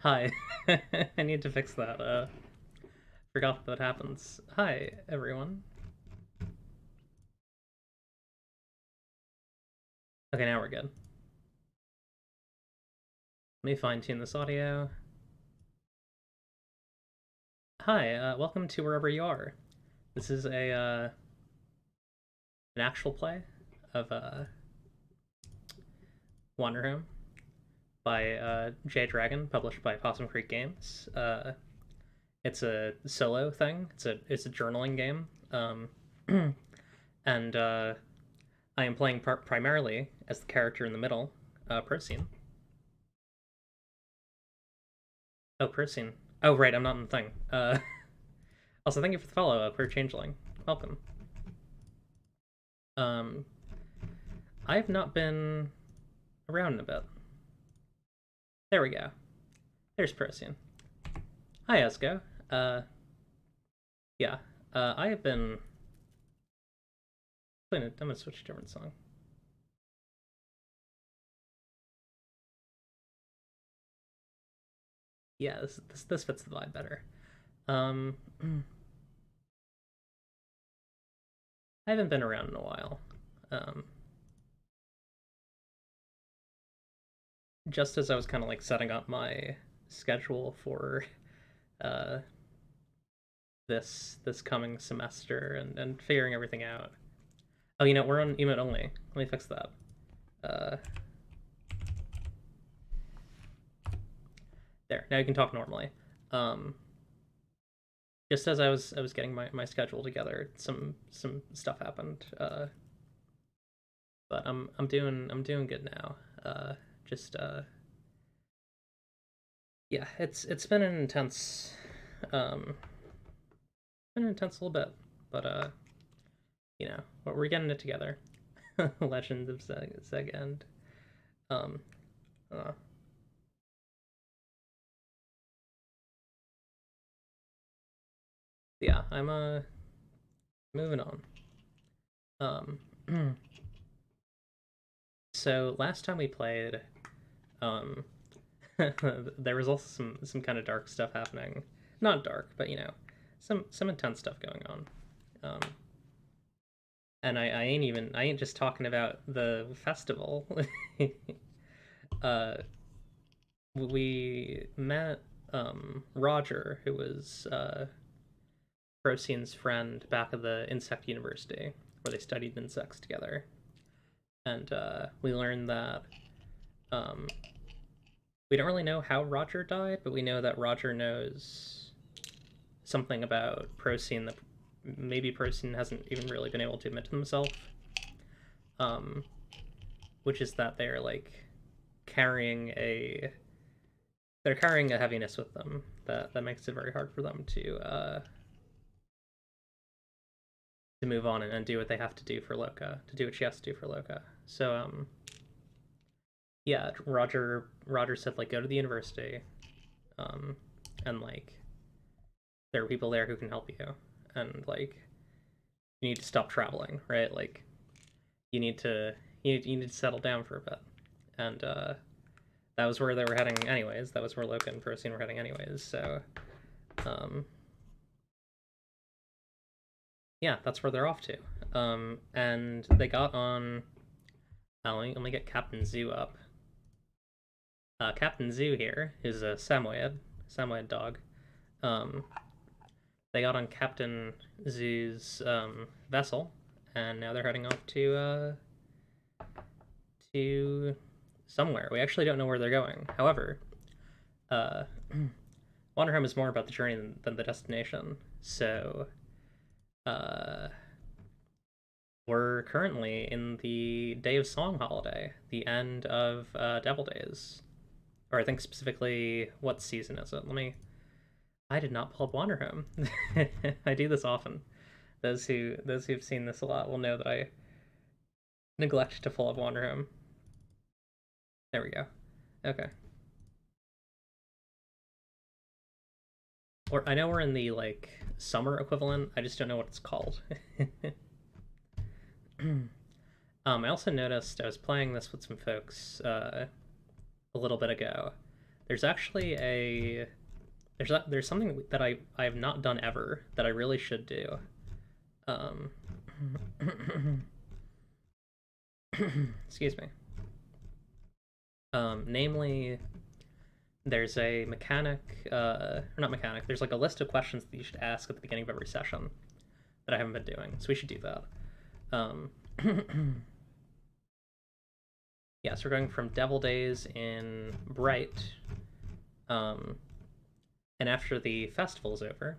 Hi. I need to fix that. Forgot that happens. Hi, everyone. Okay, now we're good. Let me fine tune this audio. Hi, welcome to Wherever You Are. This is an actual play of Wanderhome by Jay Dragon, published by Possum Creek Games. It's a solo thing. It's a journaling game. And I am playing primarily as the character in the middle, Procene. Oh, Procene. Oh, right, I'm not in the thing. Also, thank you for the follow, Queer Changeling. Welcome. Um, I've not been around in a bit. There we go. There's Procene. Hi, Esco. Uh, yeah. I have been. I'm gonna switch to a different song. Yeah, this fits the vibe better. Um, I haven't been around in a while. Um, just as I was kind of like setting up my schedule for uh this coming semester and figuring everything out. Oh, we're on emote only. Let me fix that. Uh, there. Now you can talk normally. Um, just as I was getting my schedule together, some stuff happened. But I'm doing good now. Just yeah, it's been an intense been an intense little bit, but we're getting it together. Legends of Seg um uh, yeah, I'm moving on. Um, so last time we played, um, there was also some kind of dark stuff happening. Not dark, but some intense stuff going on. Um, and I ain't just talking about the festival. uh, we met Roger, who was Procene's friend back at the Insect University, where they studied insects together. And we learned that um, we don't really know how Roger died, but we know that Roger knows something about Procene that maybe Procene hasn't even really been able to admit to himself, um, which is that carrying a they're carrying a heaviness with them that makes it very hard for them to move on and do what they have to do for Loka, to do what she has to do for Loka. So yeah, Roger said like go to the university, um, and like there are people there who can help you, and like you need to stop traveling, right? Like you need to you need to settle down for a bit, and that was where they were heading anyways. That was where Loka and Procene were heading anyways. So um, yeah, that's where they're off to. And they got on. Oh, let me get Captain Zoo up. Captain Zoo here is a Samoyed dog. Um, they got on Captain Zoo's vessel, and now they're heading off to somewhere. We actually don't know where they're going. However, uh, Wanderhome is more about the journey than the destination. So, uh, we're currently in the Day of Song holiday, the end of Devil Days, or I think specifically what season is it? Let me. I did not pull up Wanderhome. I do this often. Those who've seen this a lot will know that I neglect to pull up Wanderhome. There we go. Okay. Or I know we're in the summer equivalent. I just don't know what it's called. I also noticed I was playing this with some folks a little bit ago. There's actually there's something that I have not done ever that I really should do. Um, excuse me. Namely, there's a mechanic, or not mechanic. There's like a list of questions that you should ask at the beginning of every session that I haven't been doing, so we should do that. Um, yeah, so we're going from Devil Days in Bright, and after the festival is over,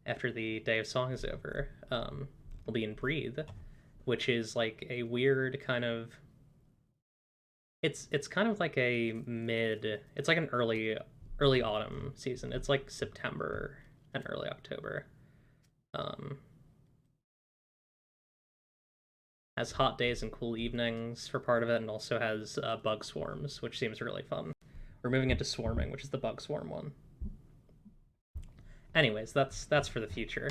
after the Day of Song is over, we'll be in Breathe, which is like a weird kind of. It's kind of like a mid. It's like an early autumn season. It's like September and early October. Um, has hot days and cool evenings for part of it, and also has bug swarms, which seems really fun. We're moving into swarming, which is the bug swarm one. Anyways, that's for the future.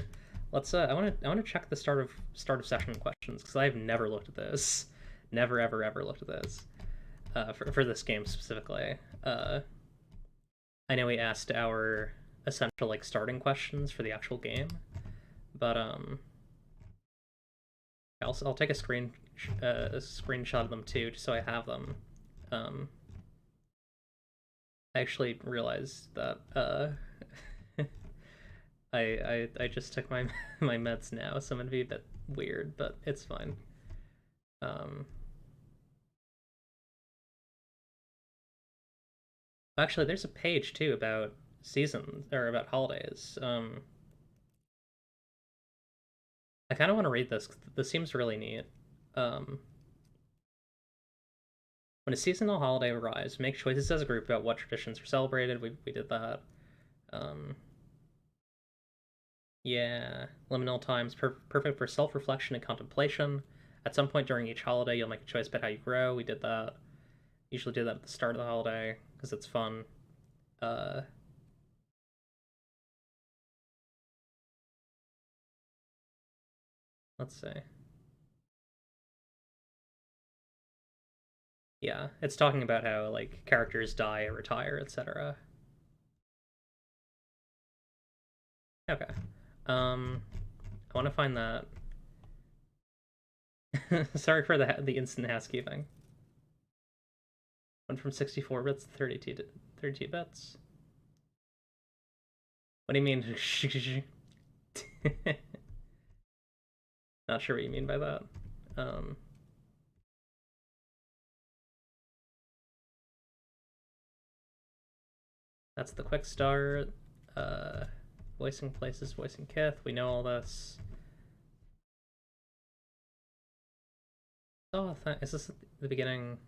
Let's I want to check the start of session questions because I've never looked at this, never ever looked at this for this game specifically. I know we asked our essential like starting questions for the actual game, but I'll take a screenshot of them too, just so I have them. Um, I actually realized that I just took my my meds now, so I'm gonna be a bit weird, but it's fine. Um, actually, there's a page too about seasons or about holidays. I kind of want to read this. 'Cause this seems really neat. Um, when a seasonal holiday arrives, make choices as a group about what traditions are celebrated. We did that. Um, yeah, liminal times perfect for self-reflection and contemplation. At some point during each holiday, you'll make a choice about how you grow. We did that. Usually do that at the start of the holiday because it's fun. Uh, let's see. Yeah, it's talking about how like characters die or retire, etc. Okay. I want to find that. Sorry for the instant housekeeping. Went from 64 bits to 32 bits. What do you mean? Not sure what you mean by that. Um, that's the quick start. Uh, voicing places, voicing Kith. We know all this. Oh, is this the beginning?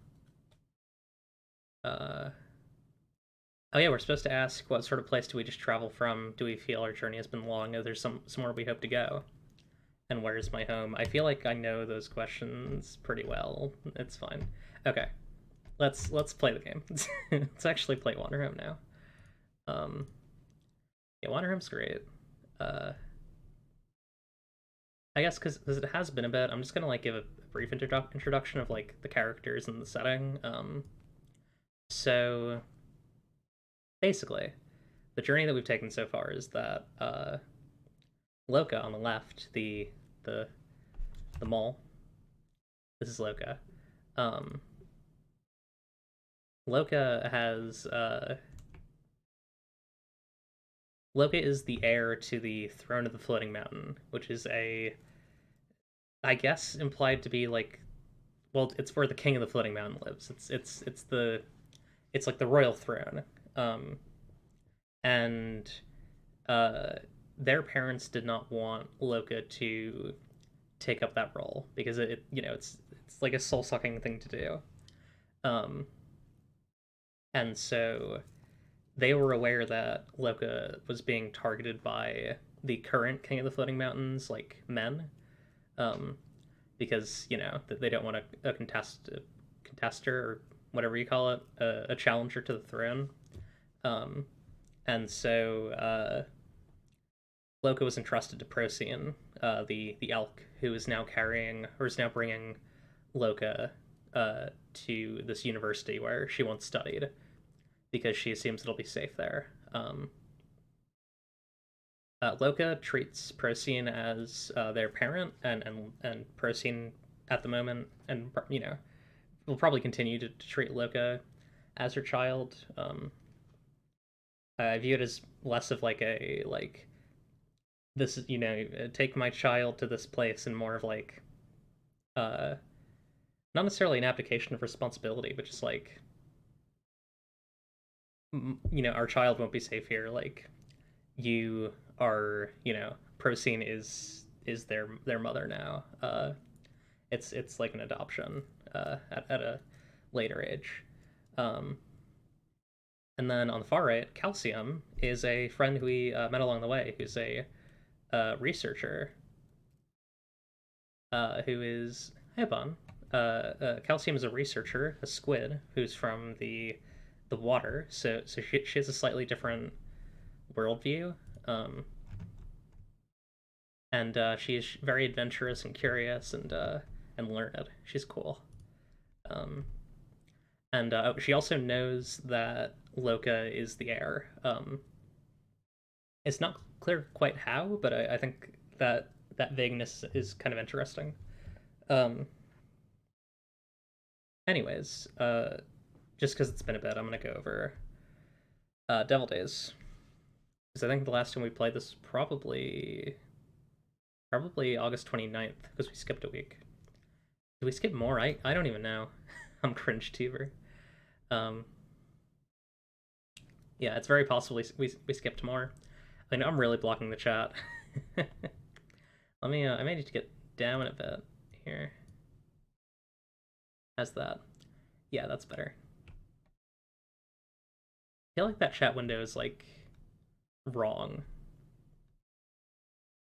Uh, oh yeah, we're supposed to ask what sort of place do we just travel from? Do we feel our journey has been long? Oh, there's somewhere we hope to go. And where's my home? I feel like I know those questions pretty well. It's fine. Okay, let's play the game. Let's actually play Wanderhome now. Um, yeah, Wanderhome's great. Uh, I guess because it has been a bit, I'm just gonna like give a brief introduction of like the characters and the setting. So basically, the journey that we've taken so far is that Loka on the left, the the mole. This is Loka. Um, Loka has Loka is the heir to the throne of the floating mountain, which is I guess implied to be like, well, it's where the king of the floating mountain lives. It's like the royal throne. Um, and uh, their parents did not want Loka to take up that role because it's like a soul sucking thing to do. Um, and so they were aware that Loka was being targeted by the current King of the Floating Mountains, like men, um, because they don't want a contester or whatever you call it, a challenger to the throne. Um, and so Loka was entrusted to Procyon, the elk, who is now bringing Loka to this university where she once studied, because she assumes it'll be safe there. Loka treats Procene as their parent, and Procene at the moment, and will probably continue to treat Loka as her child. I view it as less of like a like this is take my child to this place, and more of like uh not necessarily an abdication of responsibility, but just like our child won't be safe here. Like you are, Procene is their mother now. It's like an adoption at a later age. Um, and then on the far right, Calcium is a friend who we met along the way, who's a researcher who is Hebon. Calcium is a researcher, a squid, who's from the water, so she has a slightly different worldview, and she's very adventurous and curious and learned. She's cool, um, and she also knows that Loka is the heir. It's not clear quite how, but I think that vagueness is kind of interesting. Um, anyways, just because it's been a bit, I'm gonna go over Devil Days, because I think the last time we played this probably August 29th, because we skipped a week. Did we skip more? I don't even know. I'm cringe tuber. Um, yeah, it's very possible we skipped more. I know I'm really blocking the chat. Let me. I may need to get down a bit here. How's that? Yeah, that's better. I feel like that chat window is like wrong.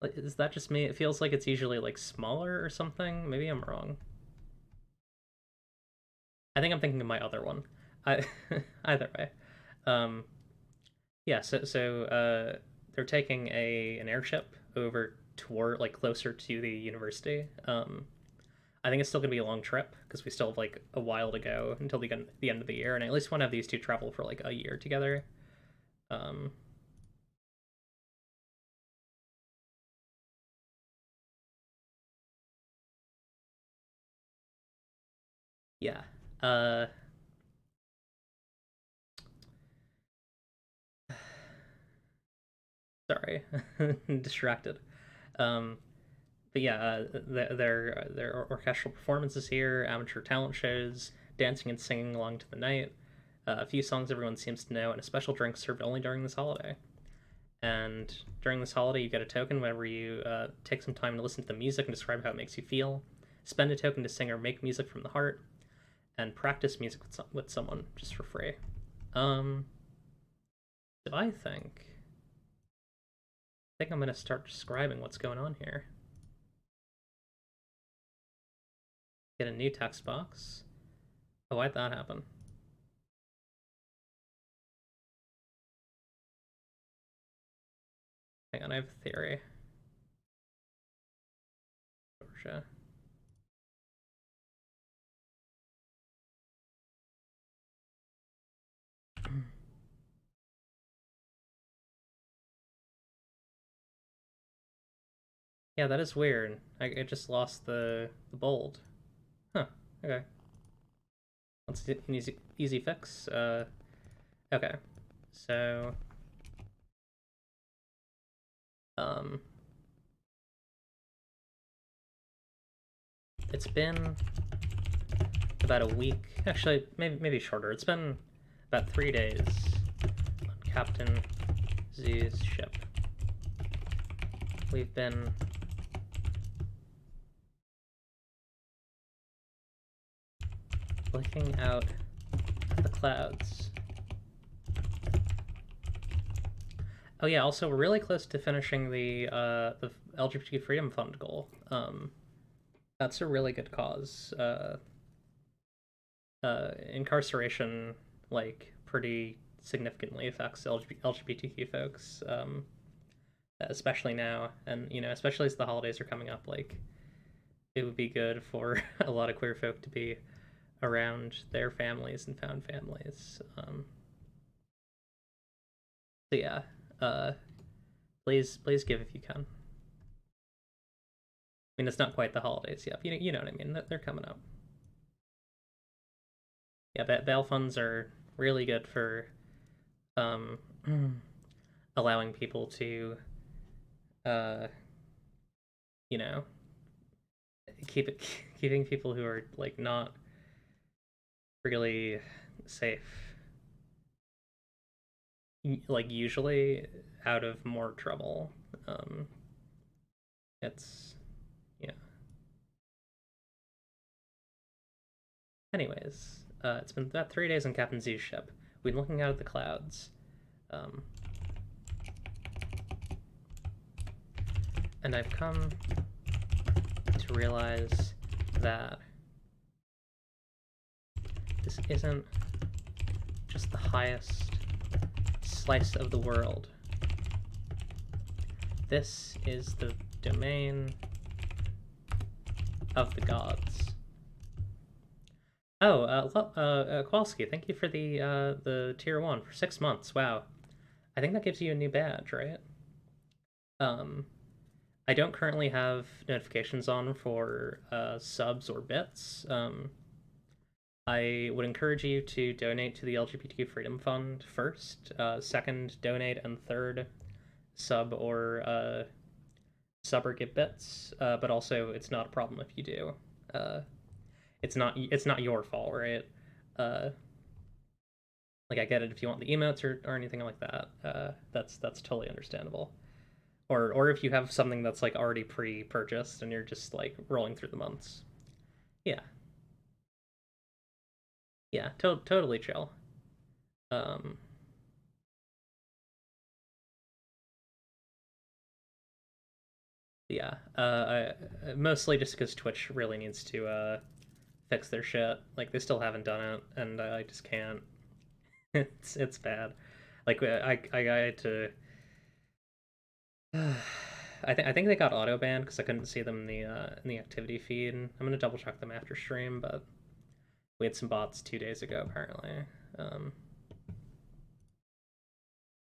Like, is that just me? It feels like it's usually like smaller or something. Maybe I'm wrong. I think I'm thinking of my other one. I either way. Um, yeah. So they're taking an airship over toward like closer to the university. I think it's still gonna be a long trip because we still have like a while to go until the end of the year, and I at least want to have these two travel for like a year together. Um, yeah. Uh, sorry, distracted. Um, but yeah, their orchestral performances here, amateur talent shows, dancing and singing along to the night, a few songs everyone seems to know, and a special drink served only during this holiday. And during this holiday, you get a token whenever you take some time to listen to the music and describe how it makes you feel. Spend a token to sing or make music from the heart, and practice music with someone just for free. Um, so I think I'm gonna start describing what's going on here. Get a new text box. Oh, why'd that happen? Hang on, I have a theory. Georgia. Yeah, that is weird. I just lost the bold. Huh. Okay. That's an easy fix. Okay. So um, it's been about a week. Actually, maybe shorter. It's been about 3 days on Captain Z's ship. We've been looking out at the clouds. Oh yeah, also we're really close to finishing the LGBT Freedom Fund goal. That's a really good cause. Incarceration like pretty significantly affects LGBTQ folks, especially now, and especially as the holidays are coming up. Like, it would be good for a lot of queer folk to be around their families and found families. So yeah, uh, please give if you can. I mean, it's not quite the holidays yet. You know what I mean. They're coming up. Yeah, bail funds are really good for um, allowing people to, uh, you know, keep it keeping people who are like not really safe, like usually out of more trouble. Um, it's yeah. Anyways, it's been about 3 days on Captain Z's ship. We've been looking out at the clouds, um, and I've come to realize that this isn't just the highest slice of the world. This is the domain of the gods. Oh, Kowalski, thank you for the tier 1 for 6 months. Wow, I think that gives you a new badge, right? Um, I don't currently have notifications on for subs or bits. I would encourage you to donate to the LGBTQ Freedom Fund first, second, donate, and third, sub or get bits. But also, it's not a problem if you do. Uh, it's not your fault, right? Uh, like I get it if you want the emotes or anything like that. That's totally understandable. Or if you have something that's like already pre-purchased and you're just like rolling through the months. Yeah, yeah, totally chill. Um, yeah, mostly just because Twitch really needs to fix their shit. Like they still haven't done it, and I just can't. It's bad. Like I had to. I think they got auto banned because I couldn't see them in the activity feed. I'm gonna double check them after stream, but we had some bots 2 days ago apparently. Um,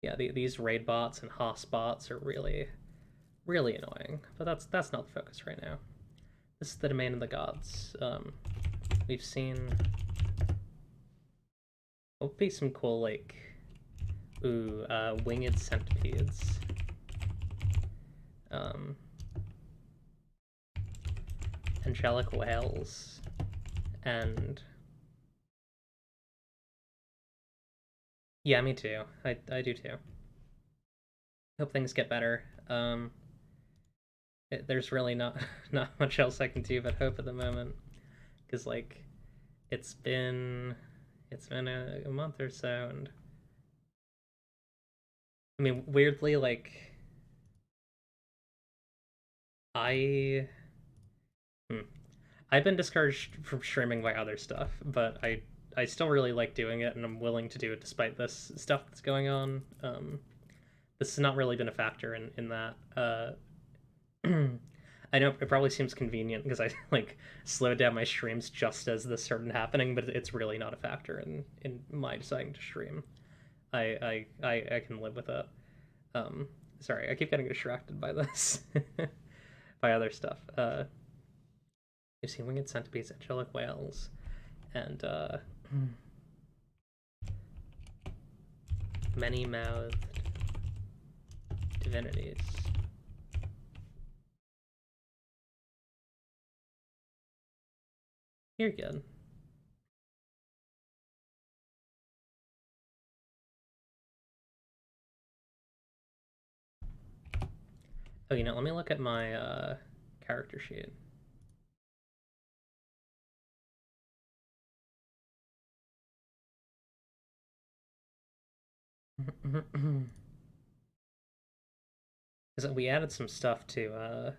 yeah, these raid bots and Haas bots are really annoying, but that's not the focus right now. This is the domain of the gods. We've seen will be some cool like winged centipedes. Um, angelic whales, and yeah, me too. I do too. Hope things get better. There's really not not much else I can do but hope at the moment, because like it's been it's been a month or so, and I mean weirdly like I hmm, I've been discouraged from streaming by other stuff, but I still really like doing it, and I'm willing to do it despite this stuff that's going on. This has not really been a factor in that. I know it probably seems convenient because I like slowed down my streams just as this started happening, but it's really not a factor in my deciding to stream. I can live with it. Um, sorry, I keep getting distracted by this, by other stuff. You've seen winged centipedes, angelic whales, and many-mouthed divinities. You're good. Oh, let me look at my character sheet. Because we added some stuff to.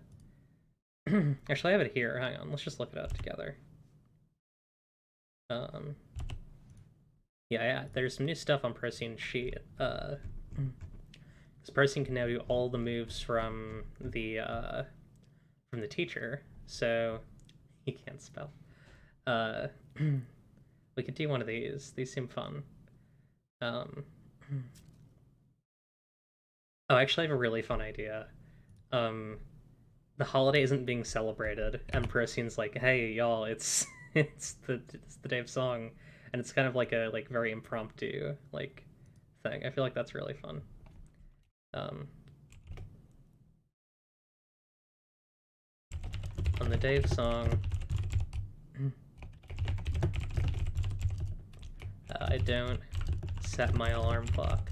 Actually, I have it here. Hang on, let's just look it up together. Um, yeah, there's some new stuff on Procyon sheet. This person can now do all the moves from the teacher, so he can't spell. Uh, we could do one of these. These seem fun. Um, Oh, actually, I have a really fun idea. Um, the holiday isn't being celebrated, and Procyon's like, "Hey, y'all, it's it's the day of song," and it's kind of like a like very impromptu like thing. I feel like that's really fun. Um, on the day of song, I don't set my alarm clock.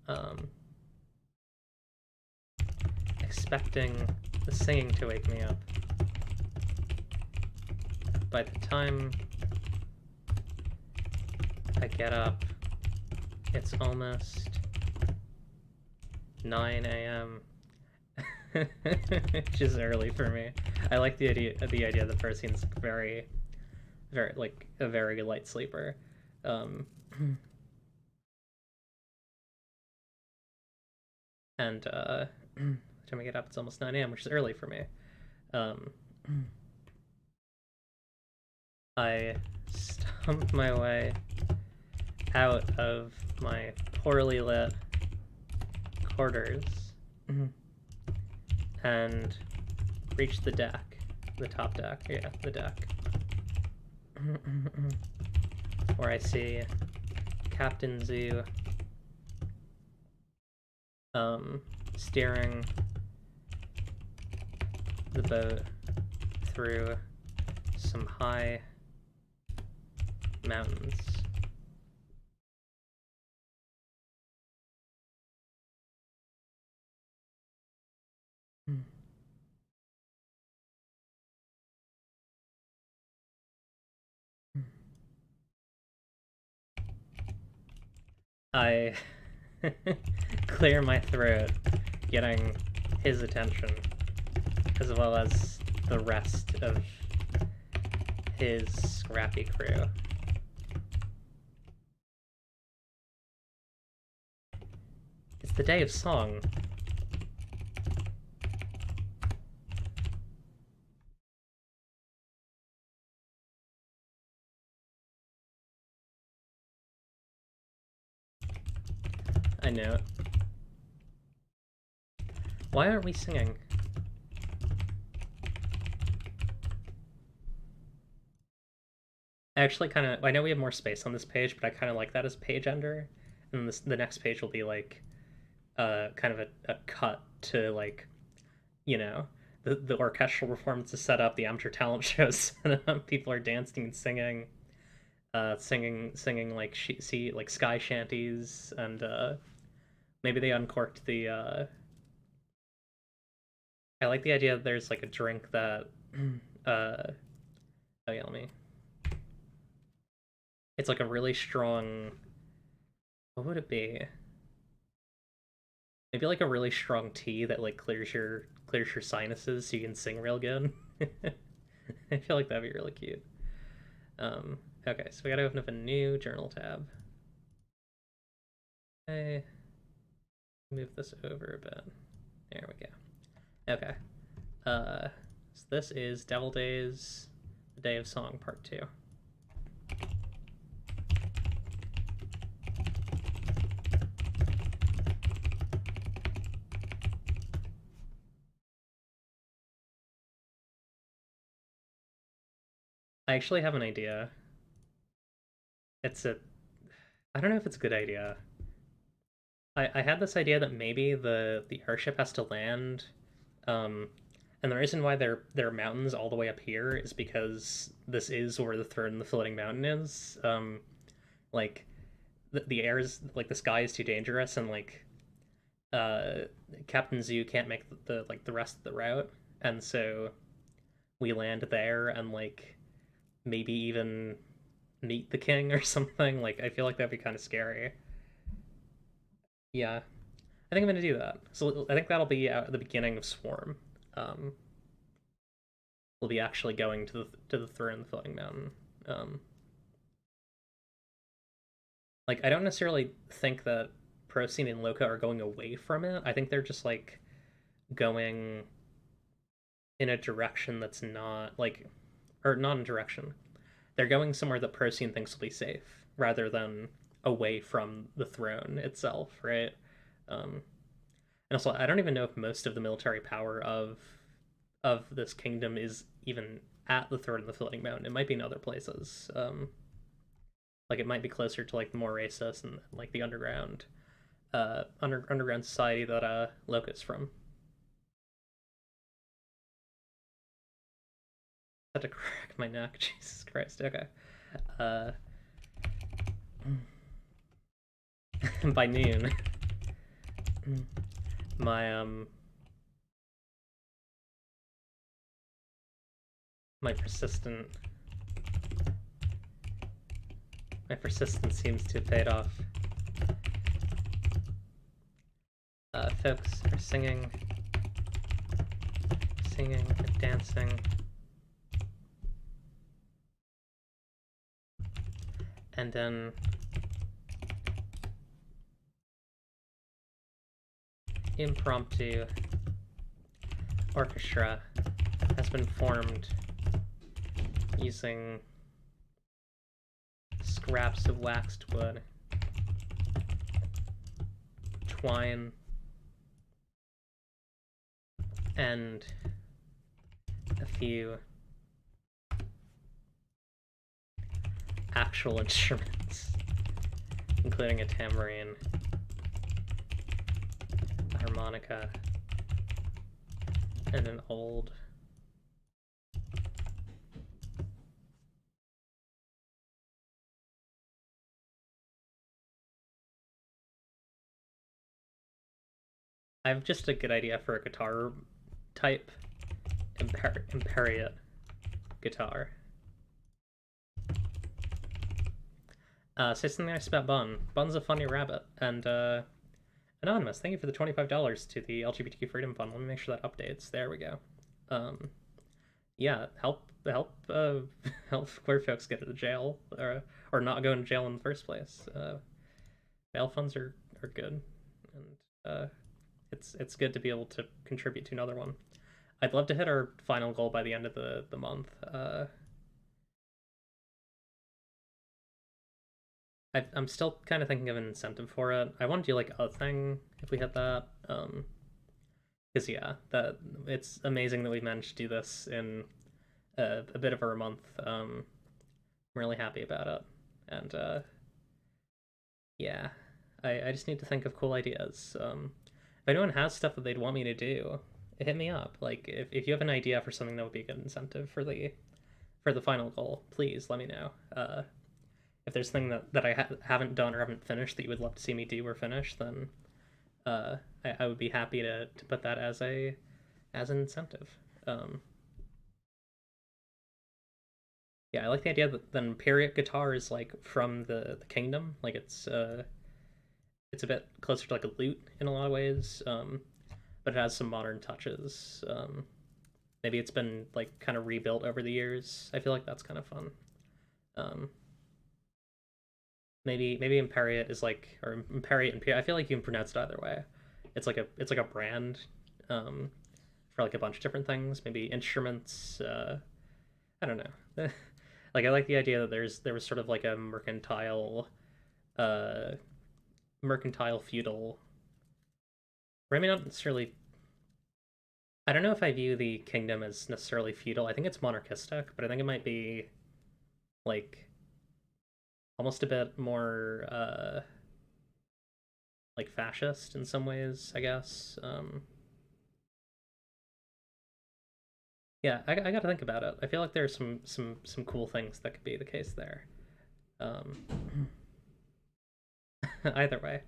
Um, expecting the singing to wake me up. By the time I get up, it's almost 9 a.m. Which is early for me. I like the idea that Percy's very like a very light sleeper. Um, and by the time I get up, it's almost 9 a.m., which is early for me. Um, I stump my way out of my poorly lit quarters and reach the deck, the top deck. Yeah, the deck. Where I see Captain Zoo steering the boat through some high mountains. I clear my throat, getting his attention, as well as the rest of his scrappy crew. It's the day of song. I know it. Why aren't we singing? I actually kind of, I know we have more space on this page, but I kind of like that as page ender. And the next page will be like kind of a cut to like, you know, the orchestral performance is set up, the amateur talent shows set up, people are dancing and singing, singing like see like sky shanties, and maybe they uncorked the. I like the idea that there's like a drink that. Uh, oh yeah, let me. It's like a really strong. What would it be? Maybe like a really strong tea that like clears your sinuses so you can sing real good. I feel like that'd be really cute. Okay, so we gotta open up a new journal tab. Okay, move this over a bit. There we go. Okay. So this is Devil Days, The Day of Song, Part 2. I actually have an idea. It's a... I don't know if it's a good idea. I had this idea that maybe the airship has to land, um, and the reason why there are mountains all the way up here is because this is where the throne of the floating mountain is. Like the air is like the sky is too dangerous, and like uh, Captain Zoo can't make like the rest of the route, and so we land there and like maybe even meet the king or something. Like I feel like that'd be kind of scary. Yeah, I think I'm gonna do that. So I think that'll be at the beginning of Swarm. Um, we'll be actually going to the throne of the floating mountain. Um, like I don't necessarily think that Procene and Loka are going away from it. I think they're just like going in a direction that's not like, or not in direction. They're going somewhere that Procene thinks will be safe rather than away from the throne itself, right? And also, I don't even know if most of the military power of this kingdom is even at the Third and the Floating Mountain. It might be in other places. Like it might be closer to like the Morasis and like the underground society that Loka's from. I had to crack my neck. Jesus Christ. Okay. Uh, by noon, my my persistent my persistence seems to have paid off. Folks are singing and dancing, and then impromptu orchestra has been formed using scraps of waxed wood, twine, and a few actual instruments, including a tambourine, a harmonica, and an old I have just a good idea for a guitar type. Imperiate guitar. Say something nice about Bun. Bun's a funny rabbit. And Anonymous, thank you for the $25 to the LGBTQ Freedom Fund. Let me make sure that updates. There we go. Yeah, help help queer folks get to the jail or not go into jail in the first place. Bail funds are good, and it's good to be able to contribute to another one. I'd love to hit our final goal by the end of the month. I'm still kind of thinking of an incentive for it. I want to do like a thing if we hit that. Because yeah, that it's amazing that we managed to do this in a bit over a month. I'm really happy about it, and yeah, I just need to think of cool ideas. If anyone has stuff that they'd want me to do, hit me up. Like if you have an idea for something that would be a good incentive for the final goal, please let me know. If there's something that I haven't done or haven't finished that you would love to see me do or finish, then I would be happy to put that as an incentive. Yeah, I like the idea that the Imperiate guitar is like from the kingdom. Like it's a bit closer to like a lute in a lot of ways, but it has some modern touches. Maybe it's been like kind of rebuilt over the years. I feel like that's kind of fun. Um, maybe Imperiate is like or Imperiate Imperiate. I feel like you can pronounce it either way. It's like a brand for like a bunch of different things. Maybe instruments. I don't know. Like I like the idea that there was sort of like a uh, mercantile feudal. Or maybe not necessarily. I don't know if I view the kingdom as necessarily feudal. I think it's monarchistic, but I think it might be like almost a bit more like fascist in some ways, I guess. Yeah, I got to think about it. I feel like there's some cool things that could be the case there. Um, either way,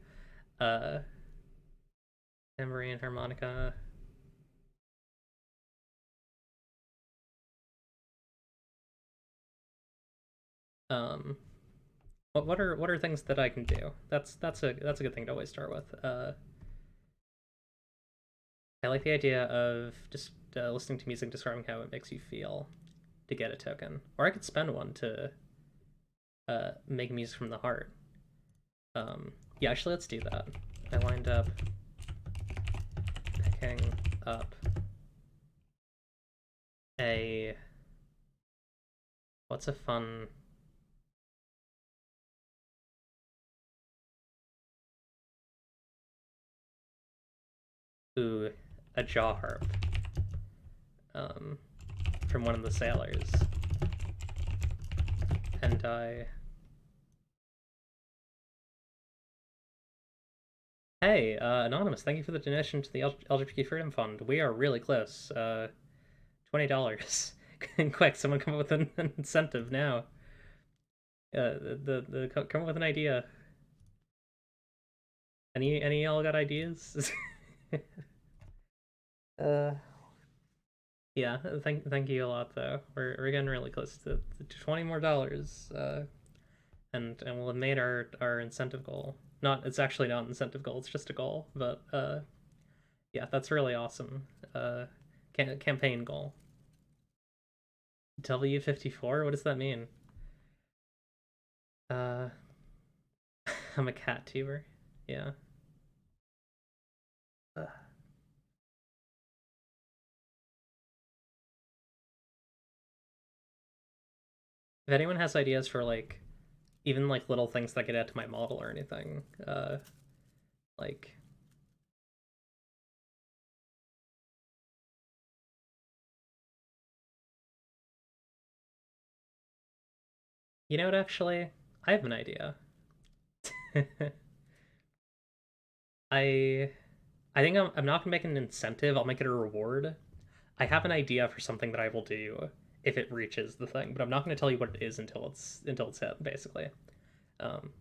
uh, tambourine, harmonica. Um, what are things that I can do? That's a good thing to always start with. I like the idea of just listening to music, describing how it makes you feel to get a token, or I could spend one to make music from the heart. Yeah, actually, let's do that. I lined up picking up a what's a fun Ooh, a jaw harp. From one of the sailors. And Hey, Anonymous, thank you for the donation to the LGBT Freedom Fund. We are really close. $20. Quick, someone come up with an incentive now. Come up with an idea. Any y'all got ideas? uh, yeah. Thank you a lot though. We're getting really close to $20 more. And we'll have made our incentive goal. Not It's actually not an incentive goal. It's just a goal. But yeah, that's really awesome. Campaign goal. W54. What does that mean? Uh, I'm a cat tuber. Yeah. Uh, if anyone has ideas for like even like little things that could add to my model or anything, like you know what? Actually, I have an idea. I I think I'm not gonna make an incentive. I'll make it a reward. I have an idea for something that I will do if it reaches the thing, but I'm not going to tell you what it is until it's hit, basically. Um,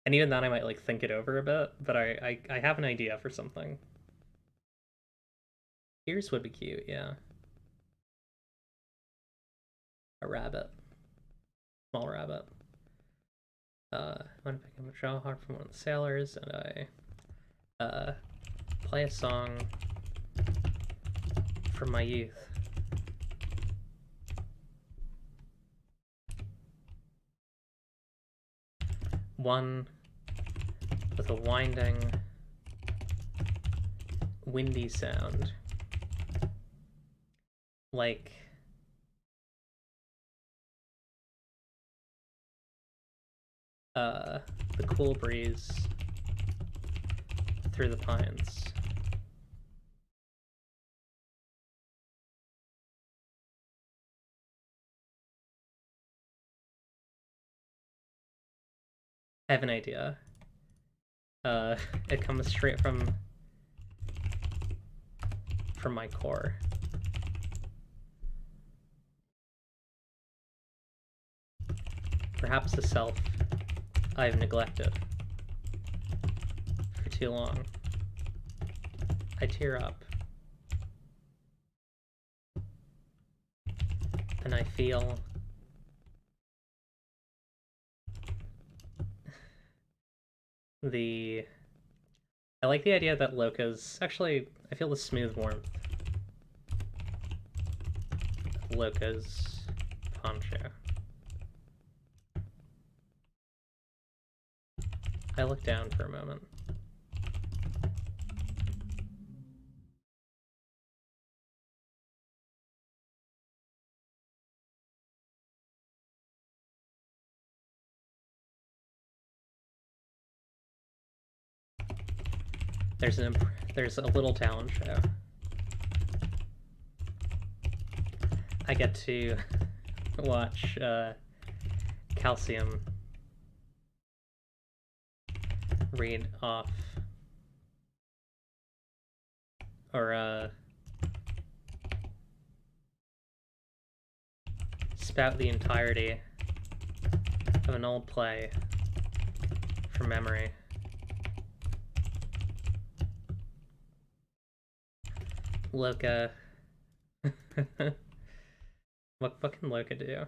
and even then, I might like think it over a bit. But I have an idea for something. Ears would be cute, yeah. A rabbit, small rabbit. I'm gonna pick up a draw harp from one of the sailors, and I play a song from my youth. One with a winding, windy sound, like the cool breeze through the pines. I have an idea. It comes straight from my core. Perhaps the self I've neglected for too long. I tear up. And I feel I like the idea that Loka's actually, I feel the smooth warmth of Loka's poncho. I look down for a moment. There's a little talent show. I get to watch Calcium read off or spout the entirety of an old play from memory. Loka. What can Loka do?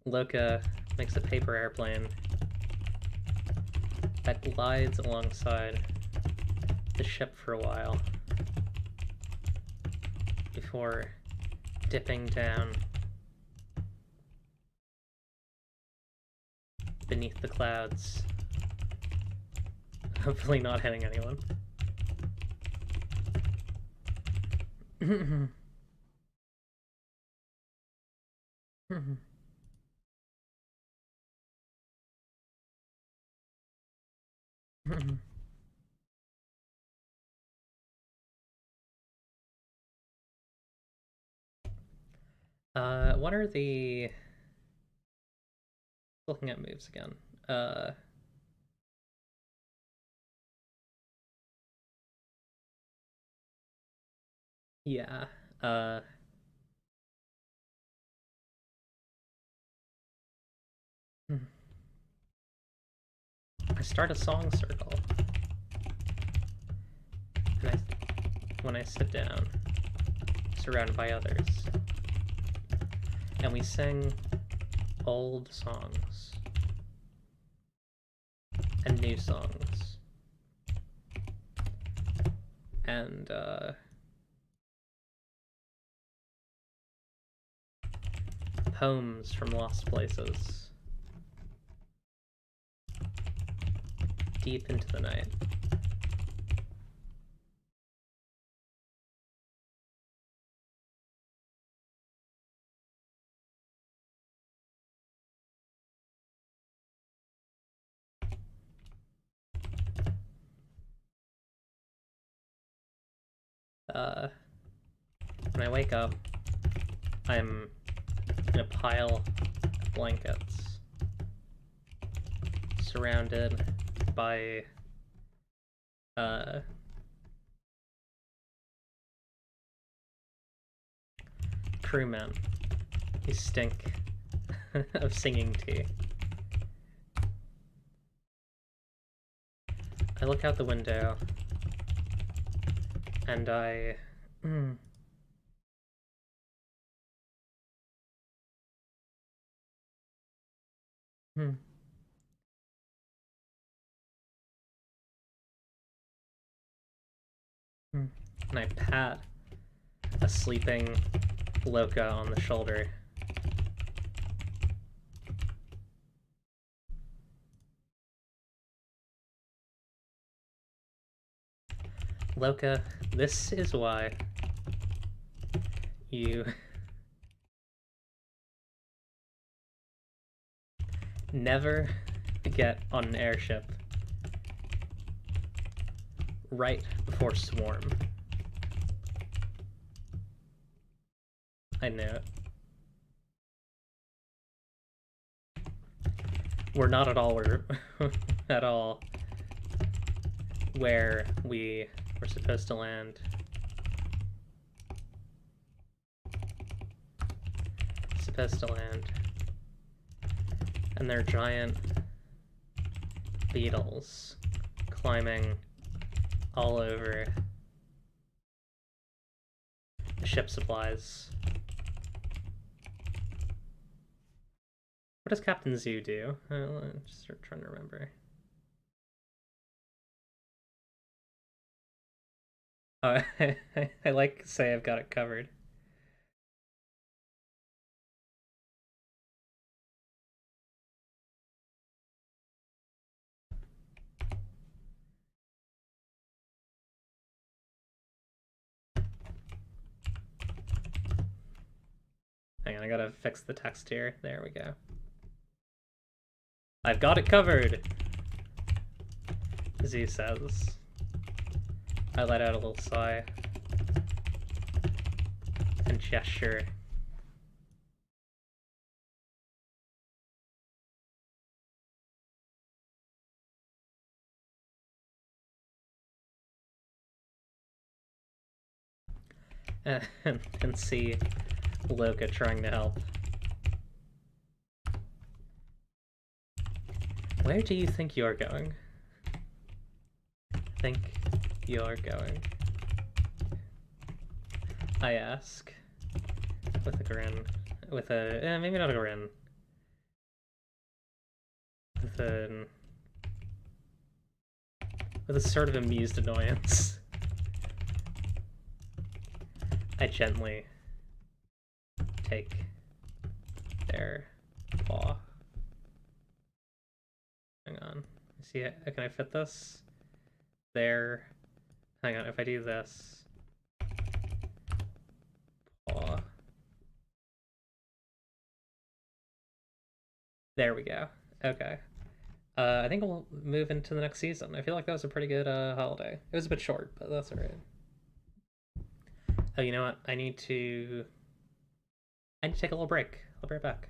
Loka makes a paper airplane that glides alongside the ship for a while before dipping down beneath the clouds, hopefully not hitting anyone. What are the... Looking at moves again. Yeah. I start a song circle. And when I sit down, surrounded by others, and we sing old songs and new songs and poems from lost places deep into the night. When I wake up, I'm in a pile of blankets, surrounded by crewmen who stink of singing tea. I look out the window and I and I pat a sleeping Loka on the shoulder. Loka, this is why you never get on an airship right before swarm. I knew it. We're not at all at all where we were supposed to land. And they're giant beetles climbing all over the ship supplies. What does Captain Zoo do? I'm just trying to remember. Oh, I like to say I've got it covered. Hang on, I gotta fix the text here. There we go. I've got it covered, Z says. I let out a little sigh and gesture. And see Loka trying to help. Where do you think you're going? Think you're going? I ask. With a grin. With a... maybe not a grin. With a sort of amused annoyance. I gently take their paw. Hang on. See it? Can I fit this? There. Hang on, if I do this. Paw. There we go. Okay. I think we'll move into the next season. I feel like that was a pretty good holiday. It was a bit short, but that's alright. Oh, you know what? I need to take a little break. I'll be right back.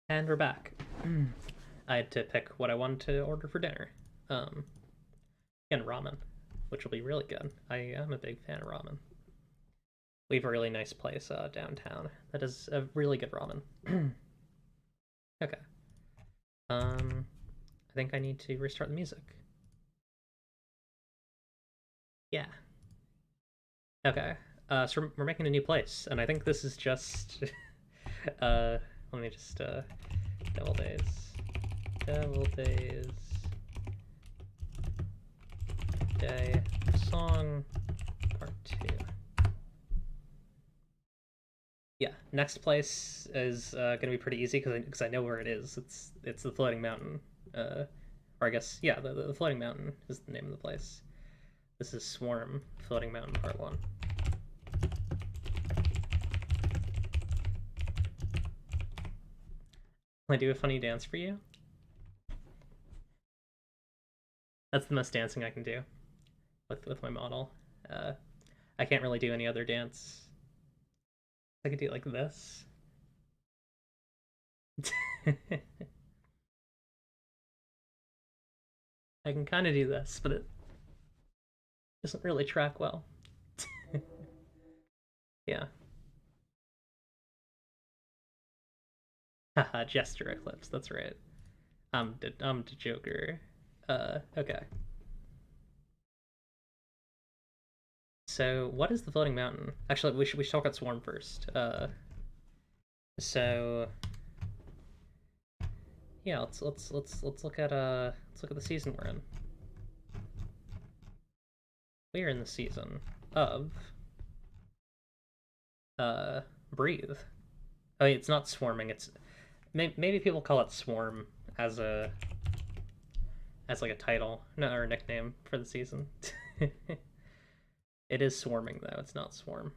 And we're back. I had to pick what I wanted to order for dinner. Um, and ramen, which will be really good. I am a big fan of ramen. We have a really nice place downtown that is a really good ramen. Okay. I think I need to restart the music. Yeah. Okay. So we're making a new place, and I think this is just. Let me just Devil Days, Devil Days, Day Song Part 2. Yeah, next place is gonna be pretty easy because I know where it is. It's the Floating Mountain, or I guess yeah, the Floating Mountain is the name of the place. This is Swarm Floating Mountain Part 1. Can I do a funny dance for you? That's the most dancing I can do with my model. Uh, I can't really do any other dance. I could do it like this. I can kind of do this, but it doesn't really track well. Yeah. Haha, Jester Eclipse, that's right. I'm the Joker. Okay. So, what is the floating mountain? Actually, we should talk about Swarm first. So yeah, let's look at the season we're in. We are in the season of Breathe. Oh, it's not swarming. It's maybe people call it Swarm as a like a title, no, or a nickname for the season. It is swarming though. It's not Swarm.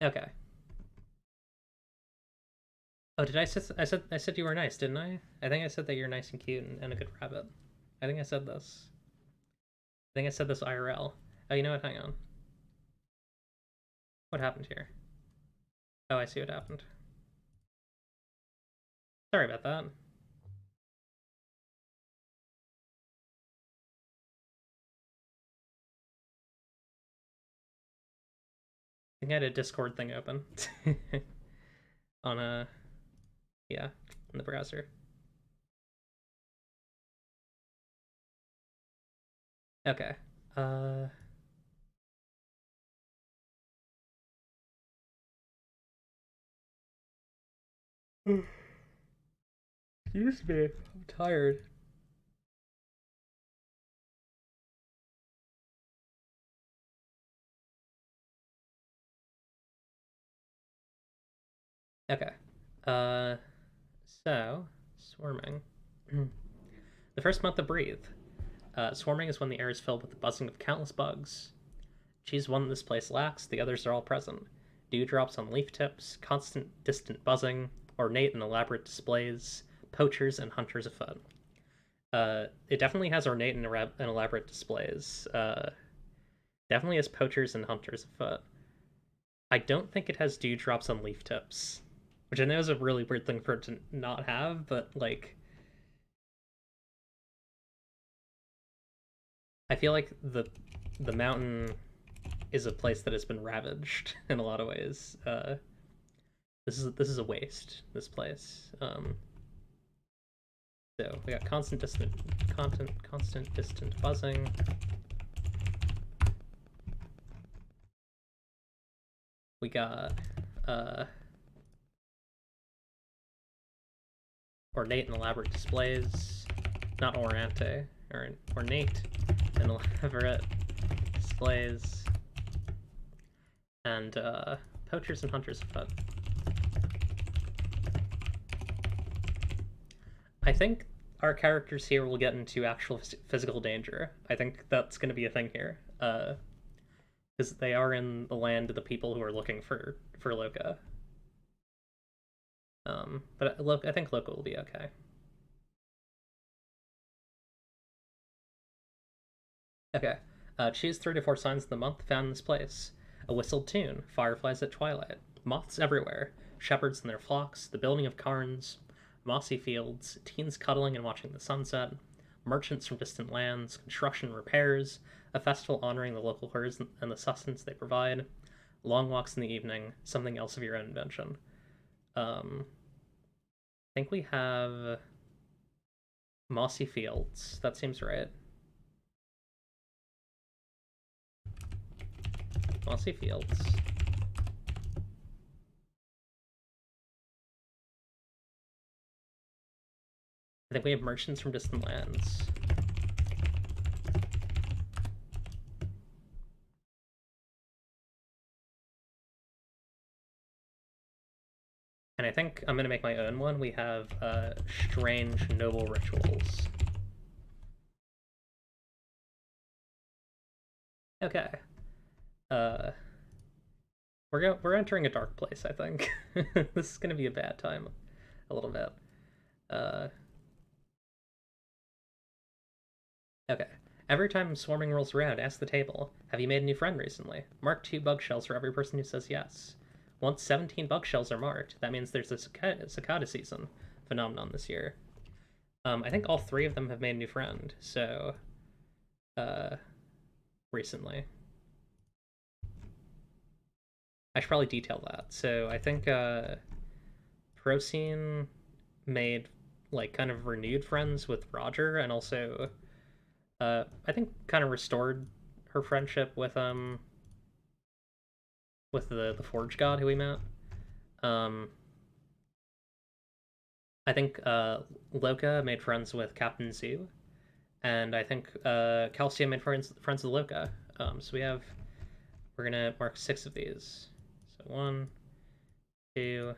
Okay. Oh, did I said you were nice, didn't I? I think I said that you're nice and cute and a good rabbit. I think I said this. I think I said this IRL. Oh, you know what? Hang on. What happened here? Oh, I see what happened. Sorry about that. I think I had a Discord thing open on a yeah in the browser. Okay. Uh. Excuse me. I'm tired. Okay. Uh. So swarming. The first month of Breathe. Swarming is when the air is filled with the buzzing of countless bugs. She's one this place lacks, the others are all present. Dewdrops on leaf tips, constant distant buzzing, ornate and elaborate displays, poachers and hunters afoot. It definitely has ornate and elaborate displays. Definitely has poachers and hunters afoot. I don't think it has dewdrops on leaf tips, which I know is a really weird thing for it to not have, but like, I feel like the mountain is a place that has been ravaged in a lot of ways. This is a waste. This place. So we got constant distant buzzing. We got ornate and elaborate displays. Not ornate, or ornate and elaborate displays. And poachers and hunters afoot. I think our characters here will get into actual physical danger. I think that's going to be a thing here. Because they are in the land of the people who are looking for Loka. But look, I think Loka will be okay. Okay. Choose 3 to 4 signs of the month found in this place. A whistled tune, fireflies at twilight, moths everywhere, shepherds and their flocks, the building of cairns, mossy fields, teens cuddling and watching the sunset, merchants from distant lands, construction repairs, a festival honoring the local herds and the sustenance they provide, long walks in the evening, something else of your own invention. I think we have mossy fields. That seems right. Mossy fields. I think we have merchants from distant lands. And I think I'm going to make my own one. We have strange noble rituals. Okay. We're entering a dark place, I think. This is going to be a bad time a little bit. Okay. Every time swarming rolls around, ask the table, have you made a new friend recently? Mark 2 bug shells for every person who says yes. Once 17 bug shells are marked, that means there's a cicada season. phenomenon this year. I think all three of them have made a new friend, so recently. I should probably detail that. So I think Procene made like kind of renewed friends with Roger, and also I think kind of restored her friendship with the Forge God who we met. Um, I think Loka made friends with Captain Zoo, and I think Calcium made friends with Loka. So we're gonna mark 6 of these. So 1, 2,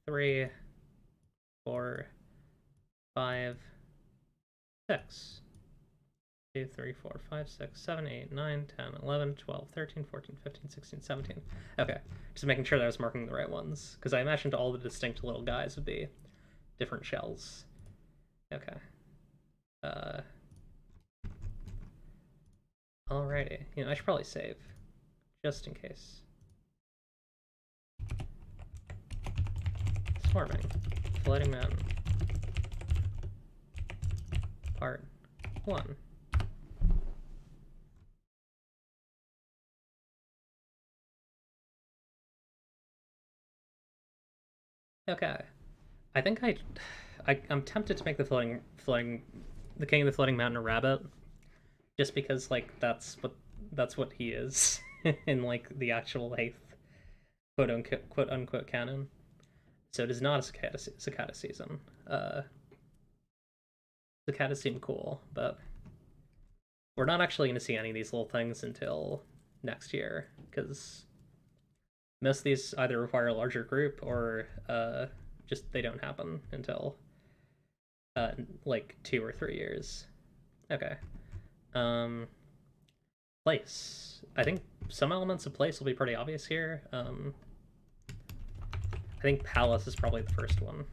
3, 4, 5, 6. 2, 3, 4, 5, 6, 7, 8, 9, 10, 11, 12, 13, 14, 15, 16, 17. Okay, just making sure that I was marking the right ones, because I imagined all the distinct little guys would be different shells. Okay. Alrighty. I should probably save, just in case. Swarming. Floating Mountain. Part 1. Okay. I think I'm tempted to make the King of the Floating Mountain a rabbit, just because like that's what he is in like the actual 8th quote unquote canon. So it is not a cicada season. Cicadas seem cool, but we're not actually going to see any of these little things until next year, because most of these either require a larger group or just they don't happen until like 2 or 3 years. Okay. Place. I think some elements of place will be pretty obvious here. I think Palace is probably the first one.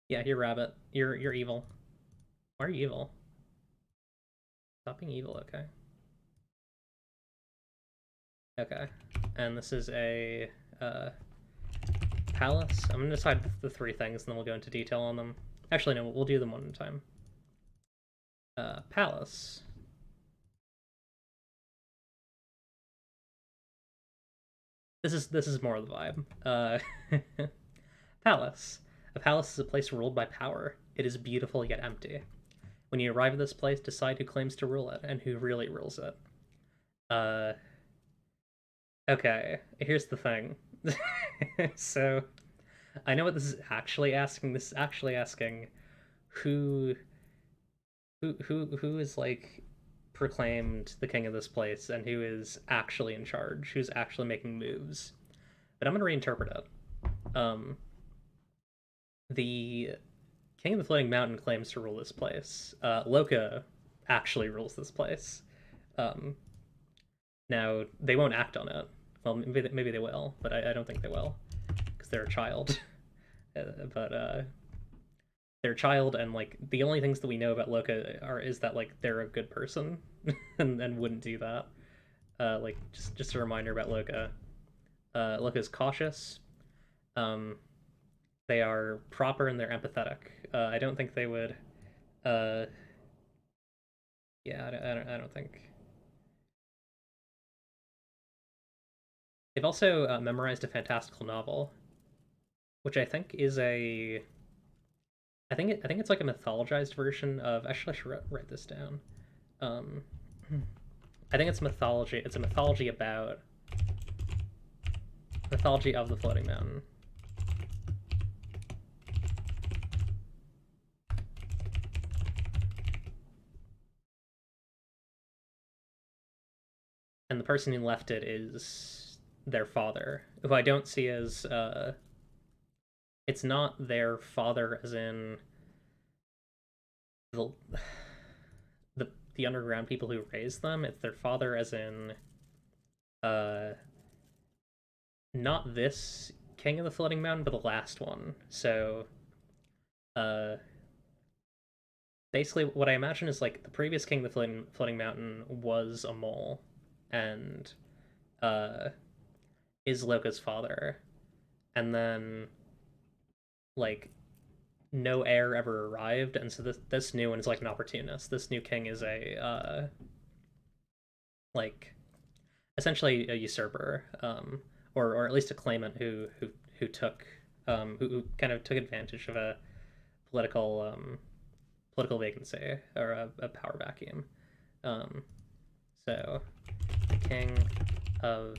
Yeah, you're Rabbit. You're evil. Why are you evil? Stop being evil, okay. Okay. And this is a palace. I'm gonna decide the 3 things and then we'll go into detail on them. Actually, no, we'll do them one at a time. Palace. This is more of the vibe. Palace. A palace is a place ruled by power. It is beautiful yet empty. When you arrive at this place, decide who claims to rule it and who really rules it. Okay, here's the thing. So, I know what this is actually asking. This is actually asking who who is like proclaimed the king of this place and who is actually in charge, who's actually making moves. But I'm gonna reinterpret it. The King of the Floating Mountain claims to rule this place. Loka actually rules this place. Um, Now they won't act on it. Well, maybe they will, but I don't think they will, because they're a child. But they're a child, and like the only things that we know about Loka is that like they're a good person, and wouldn't do that. Like just a reminder about Loka. Loka's cautious. They are proper and they're empathetic. I don't think they would. Uh, yeah, I don't think. They've also memorized a fantastical novel, which I think is a. I think it's like a mythologized version of. Actually, I should write this down. Um, I think it's mythology. It's a mythology about mythology of the Floating Mountain. And the person who left it is their father, who I don't see as it's not their father as in the the underground people who raised them. It's their father as in uh not this King of the Floating Mountain, but the last one. So uh basically what I imagine is like the previous King of the Floating Mountain was a mole and uh is Loka's father. and then like no heir ever arrived, and so this new one is like an opportunist. This new king is a like essentially a usurper, or at least a claimant who took who kind of took advantage of a political political vacancy or a power vacuum. Um, so the king of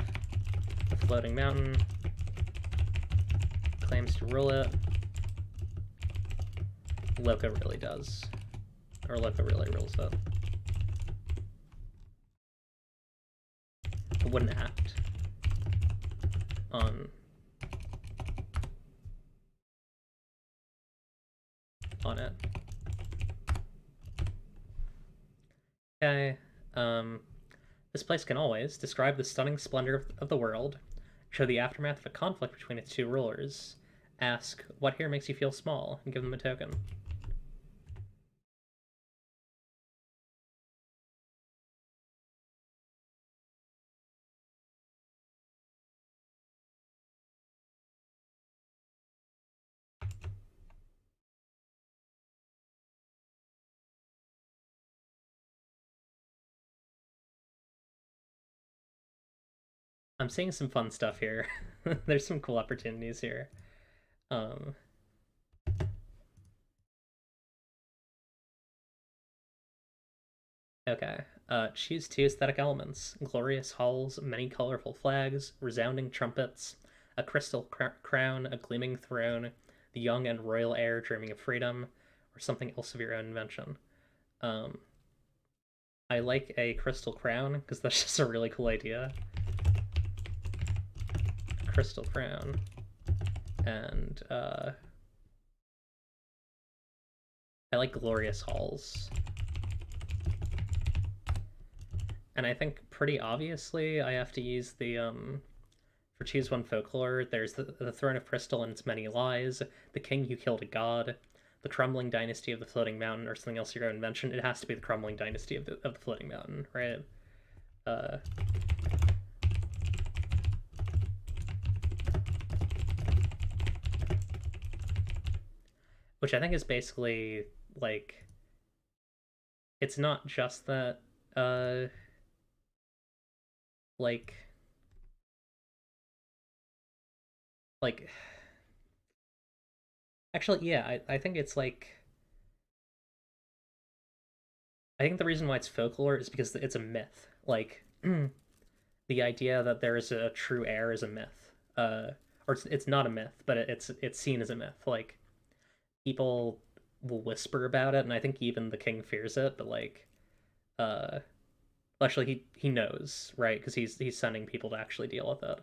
the floating mountain claims to rule it. Loka really does, or Loka really rules it. It wouldn't act on it. Okay. This place can always describe the stunning splendor of the world, show the aftermath of a conflict between its two rulers, ask what here makes you feel small, and give them a token. I'm seeing some fun stuff here. There's some cool opportunities here. Um, okay. Choose two aesthetic elements: glorious halls, many colorful flags, resounding trumpets, a crystal crown, a gleaming throne, the young and royal heir dreaming of freedom, or something else of your own invention. Um, I like a crystal crown because that's just a really cool idea. Crystal crown. And I like glorious halls. And I think pretty obviously I have to use the for choose one folklore. There's the throne of crystal and its many lies, the king who killed a god, the crumbling dynasty of the floating mountain, or something else your own invention. It has to be the crumbling dynasty of the floating mountain, right? Uh, which I think is basically like it's not just that like like actually yeah, I think it's like I think the reason why it's folklore is because it's a myth. Like the idea that there is a true heir is a myth. Or it's not a myth, but it's seen as a myth. Like people will whisper about it, and I think even the king fears it. But like, uh, actually, he knows, right? Because he's sending people to actually deal with it.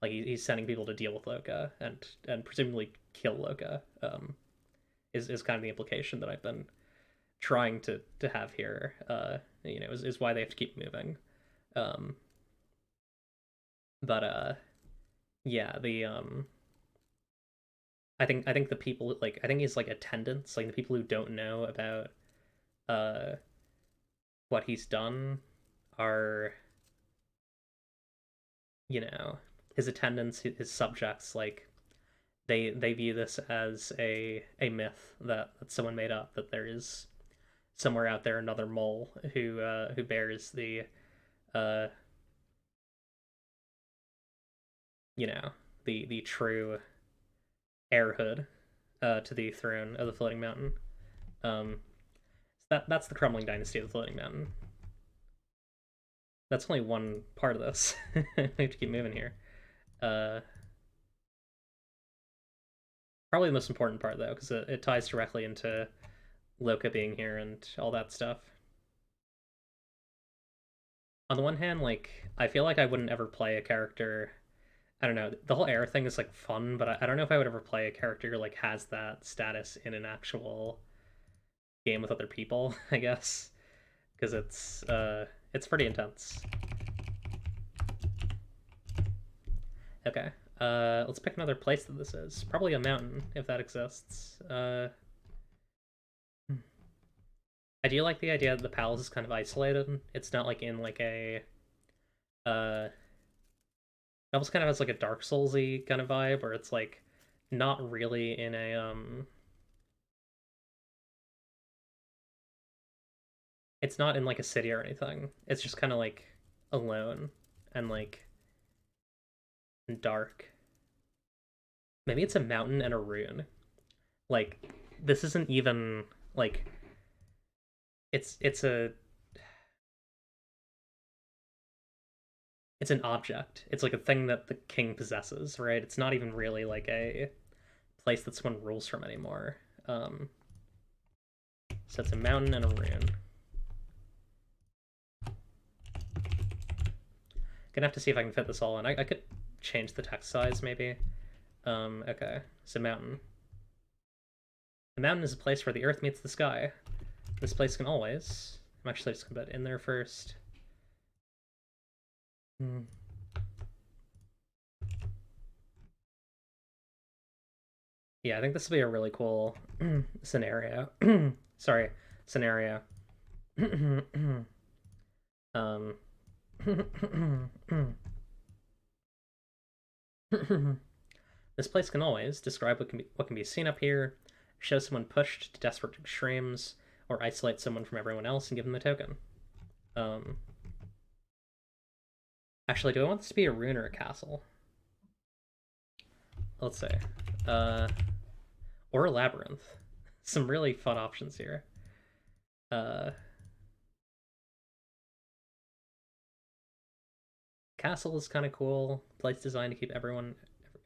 Like he's sending people to deal with Loka and presumably kill Loka. Is kind of the implication that I've been trying to have here. Is why they have to keep moving. Um, but yeah, the I think the people like I think he's like attendants, like the people who don't know about uh what he's done are his attendants, his subjects, like they view this as a myth that someone made up, that there is somewhere out there another mole who bears the uh you know the true heirhood to the throne of the floating mountain. That's the crumbling dynasty of the floating mountain. That's only one part of this. We have to keep moving here. Uh, Probably the most important part though, because it ties directly into Loka being here and all that stuff. On the one hand, like I feel like I wouldn't ever play a character. I don't know. The whole air thing is like fun, but I don't know if I would ever play a character who like has that status in an actual game with other people. I guess because it's pretty intense. Okay. Let's pick another place that this is. Probably a mountain, if that exists. I do like the idea that the palace is kind of isolated. It's not like in like a uh It almost kind of has like a Dark Souls-y kind of vibe, where it's like not really in a it's not in like a city or anything. It's just kind of like alone and like dark. Maybe it's a mountain and a rune. Like this isn't even like it's it's an object. It's like a thing that the king possesses, right? It's not even really like a place that someone rules from anymore. Um, so it's a mountain and a rune. Gonna have to see if I can fit this all in. I could change the text size maybe. Okay, so mountain. The mountain is a place where the earth meets the sky. This place can always. I'm actually just gonna put it in there first. Hmm. Yeah, I think this will be a really cool scenario. Sorry, scenario. um. This place can always describe what can be seen up here, show someone pushed to desperate extremes, or isolate someone from everyone else and give them a token. Um, Actually, do I want this to be a rune or a castle? Let's say, uh, or a labyrinth. Some really fun options here. Uh, Castle is kind of cool. Place designed to keep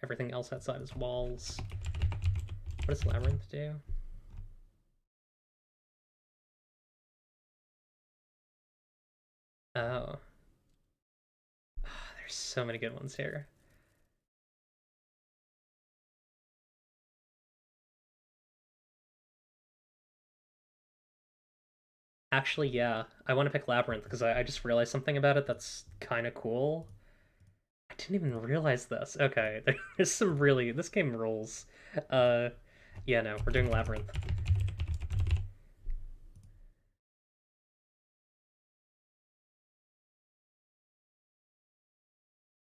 everything else outside its walls. What does labyrinth do? Oh, there's so many good ones here. Actually, yeah, I want to pick labyrinth because I just realized something about it that's kind of cool. I didn't even realize this. Okay, there's some really this game rules. Uh, yeah, no, we're doing labyrinth.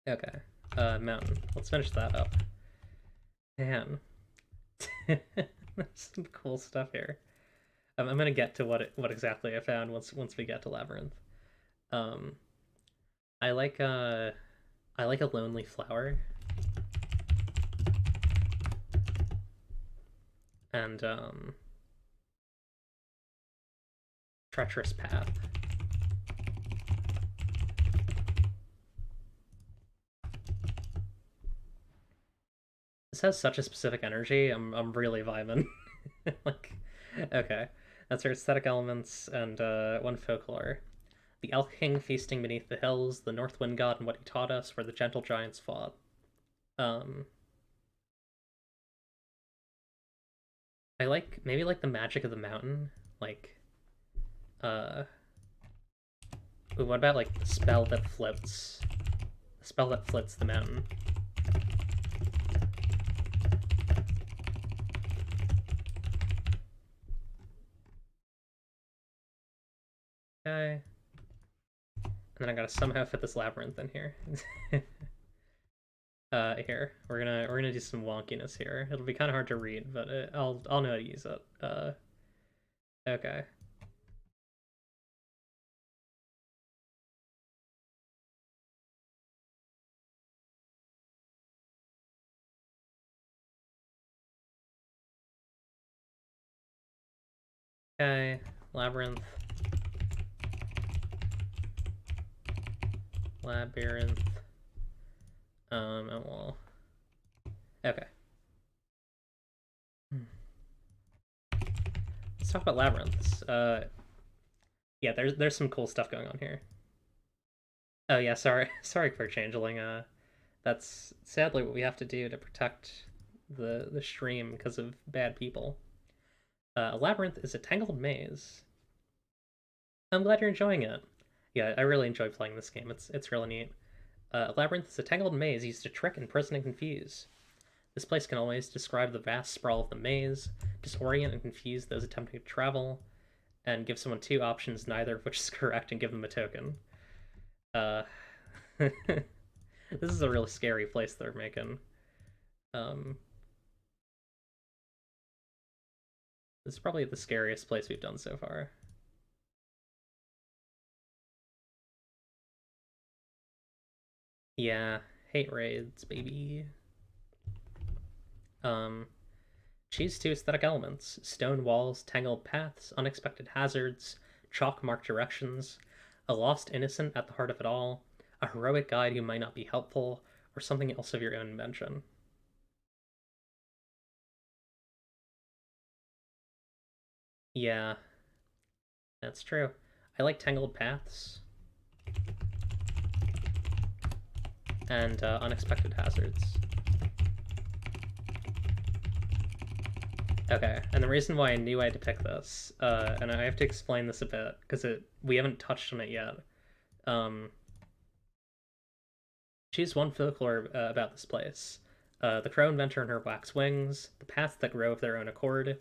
Okay, mountain. Let's finish that up. Man, there's some cool stuff here. I'm gonna get to what exactly I found once we get to labyrinth. Um, I like I like a lonely flower and treacherous path. This has such a specific energy. I'm really vibing. Like, okay, that's our aesthetic elements and one folklore. The Elk King feasting beneath the hills, the North Wind God and what he taught us, where the gentle giants fought. Um, I like maybe like the magic of the mountain. Like, uh, ooh, what about like the spell that floats? The spell that floats the mountain. Okay, and then I gotta somehow fit this labyrinth in here. Here we're gonna do some wonkiness here. It'll be kind of hard to read, but I'll know how to use it. Okay. Okay, labyrinth, labyrinth, and we'll. Okay. Let's talk about labyrinths. Yeah, there's some cool stuff going on here. Oh yeah, sorry, sorry for changeling. That's sadly what we have to do to protect the stream because of bad people. A labyrinth is a tangled maze. I'm glad you're enjoying it. Yeah, I really enjoy playing this game. It's really neat. A labyrinth is a tangled maze used to trick, imprison, and confuse. This place can always describe the vast sprawl of the maze, disorient and confuse those attempting to travel, and give someone two options, neither of which is correct, and give them a token. Uh, This is a really scary place they're making. Um, this is probably the scariest place we've done so far. Yeah, hate raids, baby. Um, Choose two aesthetic elements: stone walls, tangled paths, unexpected hazards, chalk marked directions, a lost innocent at the heart of it all, a heroic guide who might not be helpful, or something else of your own invention. Yeah, that's true. I like tangled paths and unexpected hazards. Okay, and the reason why I knew I had to pick this, and I have to explain this a bit because we haven't touched on it yet. Um, Choose one folklore about this place: the crow inventor and her wax wings, the paths that grow of their own accord,